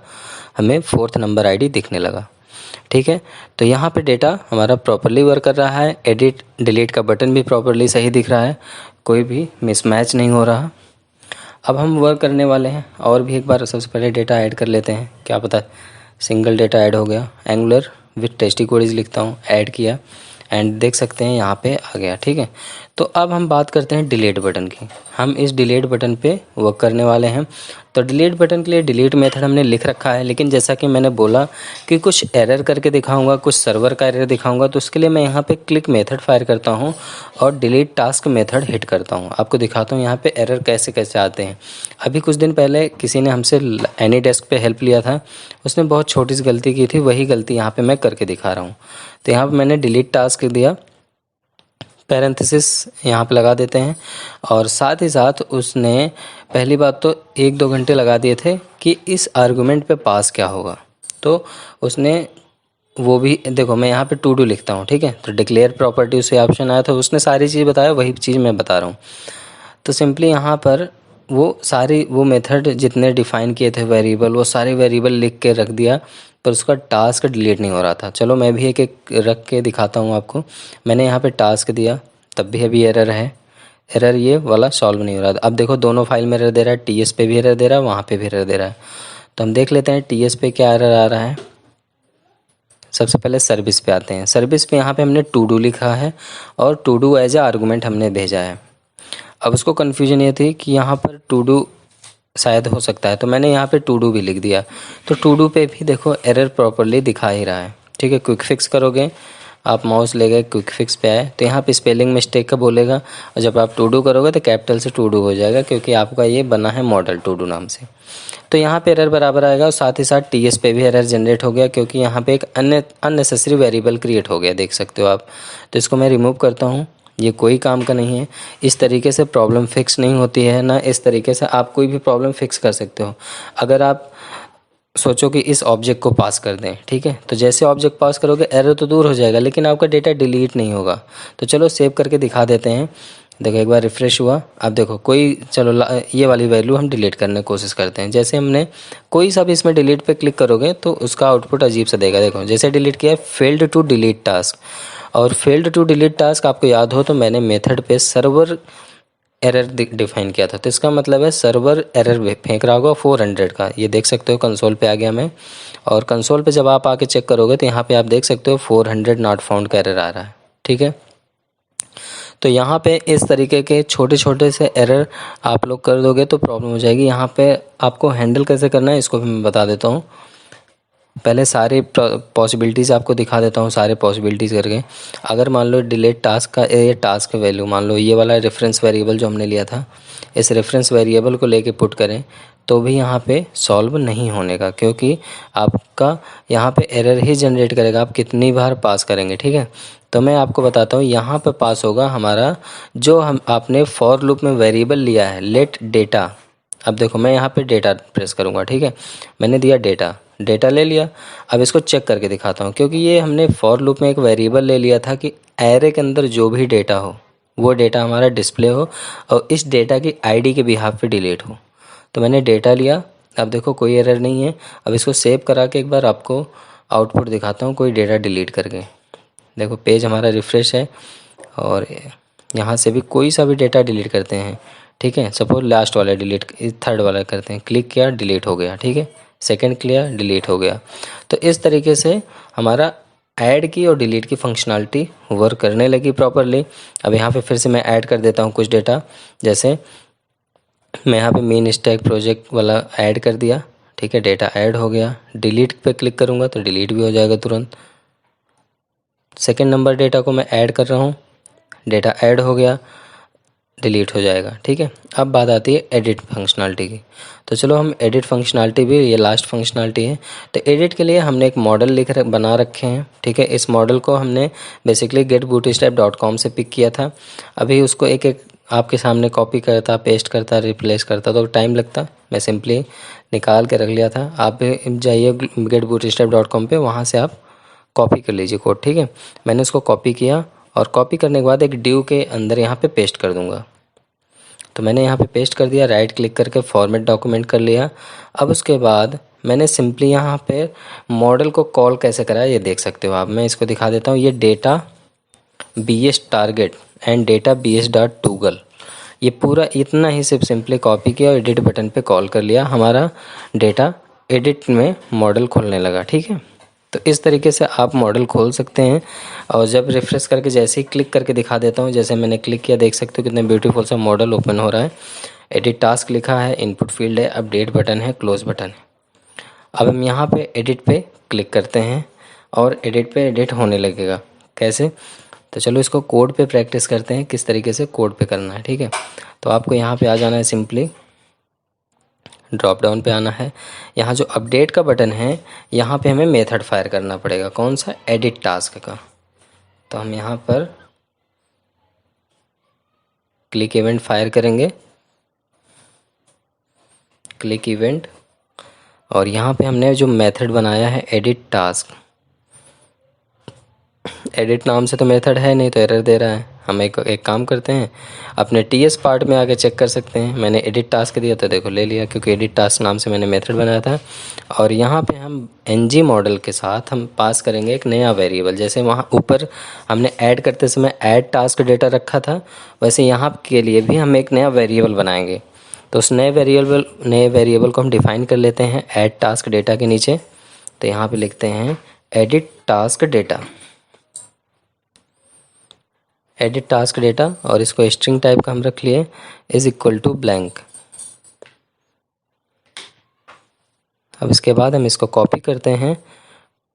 हमें 4th नंबर आईडी दिखने लगा। ठीक है, तो यहाँ पे डेटा हमारा प्रॉपरली वर्क कर रहा है। एडिट डिलीट का बटन भी प्रॉपरली सही दिख रहा है, कोई भी मिसमैच नहीं हो रहा। अब हम वर्क करने वाले हैं और भी एक बार सबसे पहले डेटा ऐड कर लेते हैं, क्या पता सिंगल डेटा ऐड हो गया। एंगुलर विथ टेस्टिकोडीज लिखता हूँ, ऐड किया एंड देख सकते हैं यहाँ पे आ गया। ठीक है, तो अब हम बात करते हैं डिलीट बटन की। हम इस डिलीट बटन पे वर्क करने वाले हैं। तो डिलीट बटन के लिए डिलीट मेथड हमने लिख रखा है, लेकिन जैसा कि मैंने बोला कि कुछ एरर करके दिखाऊंगा, कुछ सर्वर का एरर दिखाऊंगा, तो उसके लिए मैं यहाँ पे क्लिक मेथड फायर करता हूँ और डिलीट टास्क मेथड हिट करता हूँ। आपको दिखाता हूँ यहाँ पे एरर कैसे कैसे आते हैं। अभी कुछ दिन पहले किसी ने हमसे एनीडेस्क पे हेल्प लिया था, उसने बहुत छोटी सी गलती की थी, वही गलती यहाँ पे मैं करके दिखा रहा हूँ। तो यहाँ पे मैंने डिलीट टास्क दिया, पैरेंथेसिस यहाँ पे लगा देते हैं, और साथ ही साथ उसने पहली बात तो 1-2 घंटे लगा दिए थे कि इस आर्गुमेंट पे पास क्या होगा। तो उसने वो भी देखो, मैं यहाँ पे टू डू लिखता हूँ। ठीक है, तो डिक्लेयर प्रॉपर्टी से ऑप्शन आया था, उसने सारी चीज़ बताया, वही चीज़ मैं बता रहा हूँ। तो सिंपली यहाँ पर वो मेथड जितने डिफ़ाइन किए थे वेरिएबल, वो सारे वेरिएबल लिख के रख दिया, पर उसका टास्क डिलीट नहीं हो रहा था। चलो मैं भी एक एक रख के दिखाता हूँ आपको। मैंने यहाँ पे टास्क दिया, तब भी अभी एरर है, एरर ये वाला सॉल्व नहीं हो रहा था। अब देखो दोनों फाइल में एरर दे रहा है, टीएस पे भी एरर दे रहा है, वहाँ पे भी एरर दे रहा है। तो हम देख लेते हैं टीएस पे क्या एरर आ रहा है। सबसे पहले सर्विस पे आते हैं। सर्विस पे यहाँ पे हमने टू डू लिखा है और to do as a argument हमने भेजा है। अब उसको कन्फ्यूजन ये थी कि यहाँ पर टू डू शायद हो सकता है, तो मैंने यहाँ पे टू डू भी लिख दिया। तो टू डू पे भी देखो एरर प्रॉपरली दिखा ही रहा है। ठीक है, क्विक फिक्स करोगे, आप माउस ले गए क्विक फिक्स पे आए तो यहाँ पे स्पेलिंग मिस्टेक का बोलेगा, और जब आप टू डू करोगे तो कैपिटल से टू डू हो जाएगा, क्योंकि आपका ये बना है मॉडल टू डू नाम से। तो यहाँ पे एरर बराबर आएगा, और साथ ही साथ टीएस पे भी एरर जनरेट हो गया, क्योंकि यहाँ पे एक अननेसेसरी वेरिएबल क्रिएट हो गया, देख सकते हो आप। तो इसको मैं रिमूव करता हूँ, ये कोई काम का नहीं है। इस तरीके से प्रॉब्लम फिक्स नहीं होती है ना, इस तरीके से आप कोई भी प्रॉब्लम फिक्स कर सकते हो। अगर आप सोचो कि इस ऑब्जेक्ट को पास कर दें, ठीक है, तो जैसे ऑब्जेक्ट पास करोगे एरर तो दूर हो जाएगा, लेकिन आपका डेटा डिलीट नहीं होगा। तो चलो सेव करके दिखा देते हैं। देखो एक बार रिफ़्रेश हुआ, अब देखो कोई, चलो ये वाली वैल्यू हम डिलीट करने की कोशिश करते हैं। जैसे हमने कोई सा भी इसमें डिलीट पे क्लिक करोगे तो उसका आउटपुट अजीब सा देगा। देखो जैसे डिलीट किया, फेल्ड टू डिलीट टास्क, और फेल्ड टू डिलीट टास्क आपको याद हो तो मैंने मेथड पे सर्वर एरर डिफाइन किया था, तो इसका मतलब है सर्वर एरर फेंक रहा होगा 400 का। ये देख सकते हो कंसोल पे आ गया मैं, और कंसोल पे जब आप आके चेक करोगे तो यहाँ पे आप देख सकते हो 400 नॉट फाउंड का एरर आ रहा है। ठीक है, तो यहाँ पे इस तरीके के छोटे छोटे से एरर आप लोग कर दोगे तो प्रॉब्लम हो जाएगी। यहाँ पे आपको हैंडल कैसे करना है इसको भी मैं बता देता हूँ। पहले सारे पॉसिबिलिटीज़ आपको दिखा देता हूँ, सारे पॉसिबिलिटीज़ करके। अगर मान लो डिलीट टास्क का ये टास्क वैल्यू, मान लो ये वाला रेफरेंस वेरिएबल जो हमने लिया था, इस रेफरेंस वेरिएबल को लेके पुट करें तो भी यहाँ पे सॉल्व नहीं होने का, क्योंकि आपका यहाँ पे एरर ही जनरेट करेगा, आप कितनी बार पास करेंगे। ठीक है, तो मैं आपको बताता हूँ यहाँ पे पास होगा हमारा जो हम आपने फॉर लूप में वेरिएबल लिया है, लेट डेटा। अब देखो मैं यहाँ पे डेटा प्रेस करूँगा, ठीक है, मैंने दिया डेटा ले लिया। अब इसको चेक करके दिखाता हूँ, क्योंकि ये हमने फॉर लूप में एक वेरिएबल ले लिया था कि एरे के अंदर जो भी डेटा हो वो डेटा हमारा डिस्प्ले हो और इस डेटा की आईडी के बिहाफ पे डिलीट हो। तो मैंने डेटा लिया, अब देखो कोई एरर नहीं है। अब इसको सेव करा के एक बार आपको आउटपुट दिखाता हूँ कोई डेटा डिलीट करके। देखो पेज हमारा रिफ़्रेश है, और यहाँ से भी कोई सा भी डेटा डिलीट करते हैं। ठीक है, सपोज लास्ट वाला डिलीट, थर्ड वाला करते हैं, क्लिक किया डिलीट हो गया। ठीक है, सेकंड किया डिलीट हो गया। तो इस तरीके से हमारा ऐड की और डिलीट की फंक्शनलिटी वर्क करने लगी प्रॉपरली। अब यहाँ पे फिर से मैं ऐड कर देता हूँ कुछ डेटा, जैसे मैं यहाँ पे मेन स्टैक प्रोजेक्ट वाला ऐड कर दिया। ठीक है, डेटा ऐड हो गया। डिलीट पे क्लिक करूँगा तो डिलीट भी हो जाएगा तुरंत। सेकंड नंबर डेटा को मैं ऐड कर रहा हूँ, डेटा ऐड हो गया। डिलीट हो जाएगा। ठीक है, अब बात आती है एडिट फंक्शनलिटी की। तो चलो हम एडिट फंक्शनलिटी भी, ये लास्ट फंक्शनलिटी है। तो एडिट के लिए हमने एक मॉडल बना रखे हैं। ठीक है, इस मॉडल को हमने बेसिकली getbootstrap.com से पिक किया था। अभी उसको एक एक आपके सामने कॉपी करता, पेस्ट करता, रिप्लेस करता तो टाइम लगता। मैं सिंपली निकाल के रख लिया था। आप जाइए getbootstrap.com पे, वहाँ से आप कॉपी कर लीजिए कोड। ठीक है, मैंने उसको कॉपी किया और कॉपी करने के बाद एक डिव के अंदर यहाँ पे पेस्ट कर दूँगा। तो मैंने यहाँ पे पेस्ट कर दिया, राइट क्लिक करके फॉर्मेट डॉक्यूमेंट कर लिया। अब उसके बाद मैंने सिंपली यहाँ पे मॉडल को कॉल कैसे करा है ये देख सकते हो आप। मैं इसको दिखा देता हूँ। ये data bs target and data bs dot toggle, ये पूरा इतना ही सिर्फ सिंपली कॉपी किया और एडिट बटन पे कॉल कर लिया, हमारा डेटा एडिट में मॉडल खोलने लगा। ठीक है, तो इस तरीके से आप मॉडल खोल सकते हैं। और जब रिफ्रेश करके जैसे ही क्लिक करके दिखा देता हूँ, जैसे मैंने क्लिक किया, देख सकते हो कितने ब्यूटीफुल सा मॉडल ओपन हो रहा है। एडिट टास्क लिखा है, इनपुट फील्ड है, अपडेट बटन है, क्लोज बटन है। अब हम यहाँ पे एडिट पे क्लिक करते हैं और एडिट पे एडिट होने लगेगा। कैसे? तो चलो इसको कोड पे प्रैक्टिस करते हैं, किस तरीके से कोड पे करना है। ठीक है, तो आपको यहाँ पे आ जाना है, सिंपली ड्रॉप डाउन पे आना है। यहाँ जो अपडेट का बटन है, यहाँ पे हमें मेथड फायर करना पड़ेगा। कौन सा? एडिट टास्क का। तो हम यहाँ पर क्लिक इवेंट फायर करेंगे, क्लिक इवेंट, और यहाँ पे हमने जो मेथड बनाया है एडिट टास्क, एडिट नाम से तो मेथड है नहीं तो एरर दे रहा है। हम एक काम करते हैं, अपने टीएस पार्ट में आके चेक कर सकते हैं। मैंने एडिट टास्क दिया तो देखो ले लिया, क्योंकि एडिट टास्क नाम से मैंने मेथड बनाया था। और यहाँ पे हम एनजी मॉडल के साथ हम पास करेंगे एक नया वेरिएबल। जैसे वहाँ ऊपर हमने ऐड करते समय ऐड टास्क डेटा रखा था, वैसे यहाँ के लिए भी हम एक नया वेरिएबल बनाएंगे। तो उस नए वेरिएबल को हम डिफ़ाइन कर लेते हैं ऐड टास्क डेटा के नीचे। तो यहाँ पे लिखते हैं edit task data, edit task data, और इसको स्ट्रिंग टाइप का हम रख लिए, इज इक्वल टू ब्लैंक। अब इसके बाद हम इसको कॉपी करते हैं।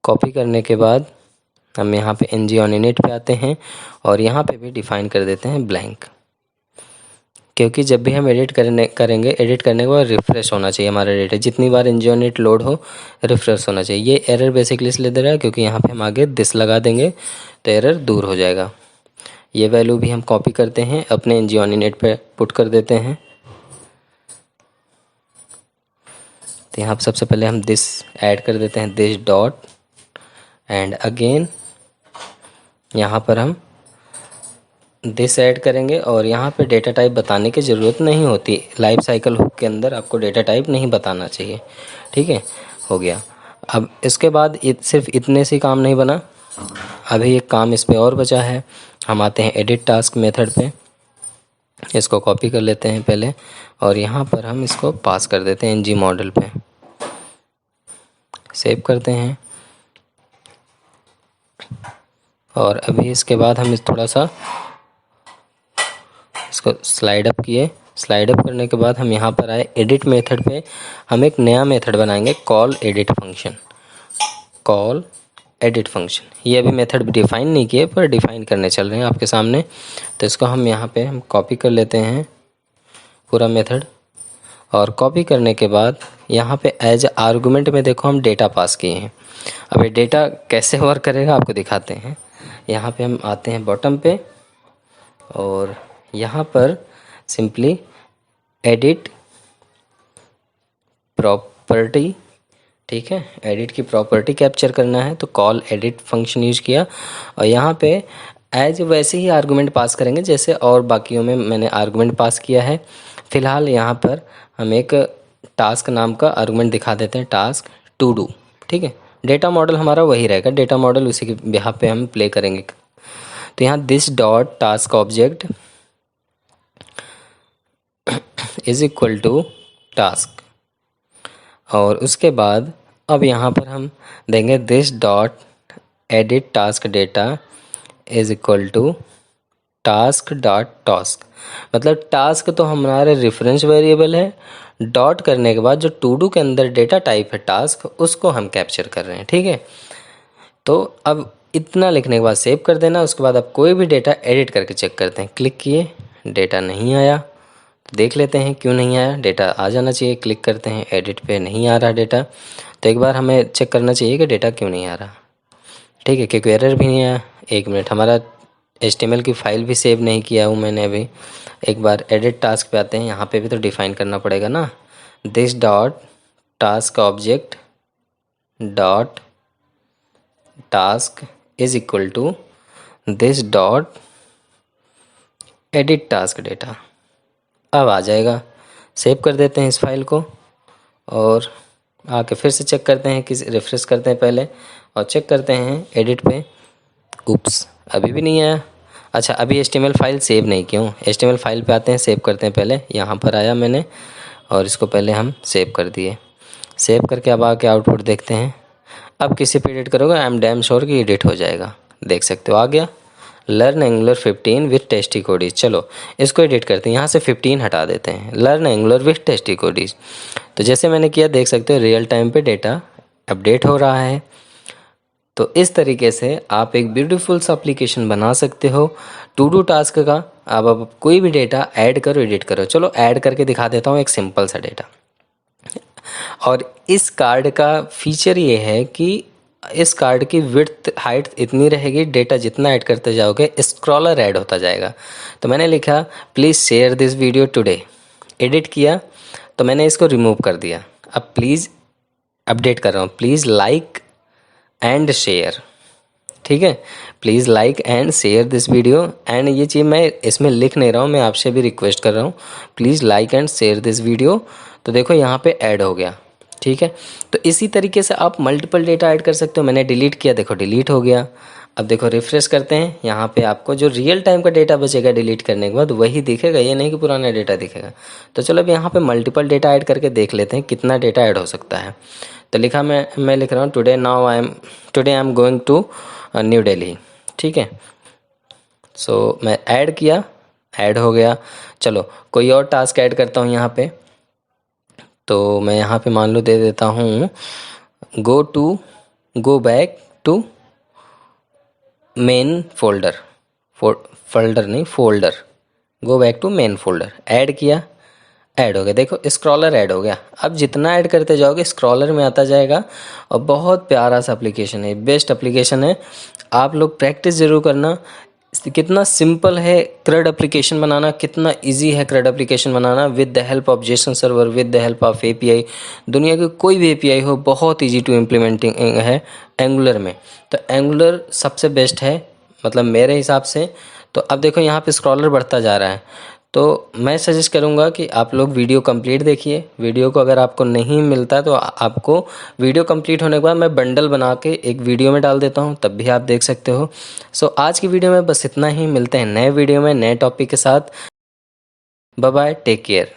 कॉपी करने के बाद हम यहाँ पे ng on init पे आते हैं और यहाँ पे भी डिफ़ाइन कर देते हैं ब्लैंक, क्योंकि जब भी हम एडिट करेंगे, एडिट करने के बाद रिफ़्रेश होना चाहिए हमारा डेटा। जितनी बार ng on init लोड हो, रिफ़्रेश होना चाहिए। ये एरर बेसिकली इसलिए दे रहा है क्योंकि यहाँ पे हम आगे दिस लगा देंगे तो एरर दूर हो जाएगा। ये वैल्यू भी हम कॉपी करते हैं, अपने ng on init पे पुट कर देते हैं। तो यहाँ पर सबसे पहले हम दिस ऐड कर देते हैं, दिस डॉट, एंड अगेन यहाँ पर हम दिस ऐड करेंगे। और यहाँ पे डेटा टाइप बताने की ज़रूरत नहीं होती, लाइफ साइकिल हुक के अंदर आपको डेटा टाइप नहीं बताना चाहिए। ठीक है, हो गया। अब इसके बाद सिर्फ इतने से काम नहीं बना, अभी एक काम इस पे और बचा है। हम आते हैं एडिट टास्क मेथड पे, इसको कॉपी कर लेते हैं पहले और यहाँ पर हम इसको पास कर देते हैं एनजी मॉडल पे, सेव करते हैं। और अभी इसके बाद हम इस थोड़ा सा इसको स्लाइड अप किए। स्लाइड अप करने के बाद हम यहाँ पर आए एडिट मेथड पे, हम एक नया मेथड बनाएंगे, call edit function. Call edit function, ये अभी मेथड डिफ़ाइन नहीं किए पर डिफ़ाइन करने चल रहे हैं आपके सामने। तो इसको हम यहाँ पे हम कॉपी कर लेते हैं पूरा मेथड, और कॉपी करने के बाद यहाँ पे एज आर्गुमेंट में देखो हम डेटा पास किए हैं। अब ये डेटा कैसे वर्क करेगा आपको दिखाते हैं। यहाँ पे हम आते हैं बॉटम पे और यहाँ पर सिंपली एडिट प्रॉपर्टी, ठीक है, एडिट की प्रॉपर्टी कैप्चर करना है तो कॉल एडिट फंक्शन यूज किया। और यहाँ पे एज वैसे ही आर्गुमेंट पास करेंगे जैसे और बाकियों में मैंने आर्गुमेंट पास किया है। फ़िलहाल यहाँ पर हम एक टास्क नाम का आर्गुमेंट दिखा देते हैं, टास्क टू डू। ठीक है, डेटा मॉडल हमारा वही रहेगा, डेटा मॉडल उसी के बिहाफ पे हम प्ले करेंगे। तो यहाँ this dot task object is equal to task, और उसके बाद अब यहाँ पर हम देंगे this dot edit task data is equal to task dot task. मतलब टास्क तो हमारे रेफरेंस वेरिएबल है, डॉट करने के बाद जो टू डू के अंदर डेटा टाइप है टास्क, उसको हम कैप्चर कर रहे हैं। ठीक है, तो अब इतना लिखने के बाद सेव कर देना। उसके बाद आप कोई भी डेटा एडिट करके चेक करते हैं, क्लिक किए, डेटा नहीं आया। तो देख लेते हैं क्यों नहीं आया। डेटा आ जाना चाहिए, क्लिक करते हैं, एडिट पे नहीं आ रहा डेटा। तो एक बार हमें चेक करना चाहिए कि डेटा क्यों नहीं आ रहा। ठीक है, क्योंकि एरर भी नहीं आया। एक मिनट, हमारा HTML की फ़ाइल भी सेव नहीं किया हूँ मैंने अभी। एक बार एडिट टास्क पे आते हैं, यहाँ पे भी तो डिफ़ाइन करना पड़ेगा ना। This dot task object dot task is equal to this dot edit task data. अब आ जाएगा। सेव कर देते हैं इस फाइल को और आके फिर से चेक करते हैं, किस रिफ्रेश करते हैं पहले और चेक करते हैं एडिट पे। उप्स, अभी भी नहीं आया। अच्छा, अभी HTML फाइल सेव नहीं क्यों। HTML फाइल पे आते हैं, सेव करते हैं पहले। यहाँ पर आया मैंने और इसको पहले हम सेव कर दिए। सेव करके अब आके आउटपुट देखते हैं। अब किसी पे एडिट करोगे, आई एम डैम श्योर कि एडिट हो जाएगा। देख सकते हो आ गया। Learn angular 15 with tasty codies. चलो इसको एडिट करते हैं, यहाँ से 15 हटा देते हैं। Learn angular width tasty codies. तो जैसे मैंने किया, देख सकते हो रियल टाइम पे डेटा अपडेट हो रहा है। तो इस तरीके से आप एक ब्यूटीफुल सा एप्लीकेशन बना सकते हो टू डू टास्क का। अब आप कोई भी डेटा ऐड करो, एडिट करो। चलो ऐड करके दिखा देता हूँ एक सिंपल सा डेटा। और इस कार्ड का फीचर ये है कि इस कार्ड की विड्थ हाइट इतनी रहेगी, डेटा जितना ऐड करते जाओगे स्क्रॉलर ऐड होता जाएगा। तो मैंने लिखा please share this video today. Edit किया तो मैंने इसको रिमूव कर दिया। अब प्लीज़ अपडेट कर रहा हूँ, प्लीज़ लाइक एंड शेयर। ठीक है, please like and share this video. And ये चीज़ मैं इसमें लिख नहीं रहा हूँ, मैं आपसे भी रिक्वेस्ट कर रहा हूँ, please like and share this video. तो देखो यहाँ पे ऐड हो गया। ठीक है, तो इसी तरीके से आप मल्टीपल डेटा ऐड कर सकते हो। मैंने डिलीट किया, देखो डिलीट हो गया। अब देखो रिफ्रेश करते हैं, यहाँ पे आपको जो रियल टाइम का डेटा बचेगा डिलीट करने के बाद वही दिखेगा, ये नहीं कि पुराना डेटा दिखेगा। तो चलो अब यहाँ पे मल्टीपल डेटा ऐड करके देख लेते हैं कितना डेटा ऐड हो सकता है। तो लिखा मैं लिख रहा हूँ today I am going to New Delhi. ठीक है, सो मैं ऐड किया, ऐड हो गया। चलो कोई और टास्क ऐड करता हूँ यहाँ पे। तो मैं यहाँ पे मान लो दे देता हूँ go back to main folder. Folder नहीं, folder. Go back to main folder. Add किया, ऐड हो गया। देखो स्क्रॉलर ऐड हो गया। अब जितना ऐड करते जाओगे स्क्रॉलर में आता जाएगा। और बहुत प्यारा सा एप्लीकेशन है, बेस्ट एप्लीकेशन है। आप लोग प्रैक्टिस ज़रूर करना। कितना सिंपल है CRUD एप्लीकेशन बनाना, कितना इजी है CRUD application banana with the help of Jason server, with the help of API। दुनिया की कोई भी API हो, बहुत इजी टू इम्प्लीमेंटिंग है एंगुलर में। तो एंगुलर सबसे बेस्ट है, मतलब मेरे हिसाब से। तो अब देखो यहाँ पे स्क्रॉलर बढ़ता जा रहा है। तो मैं सजेस्ट करूँगा कि आप लोग वीडियो कंप्लीट देखिए। वीडियो को अगर आपको नहीं मिलता तो आपको वीडियो कंप्लीट होने के बाद मैं बंडल बना के एक वीडियो में डाल देता हूँ, तब भी आप देख सकते हो। सो आज की वीडियो में बस इतना ही। मिलते हैं नए वीडियो में नए टॉपिक के साथ। Bye bye, take care.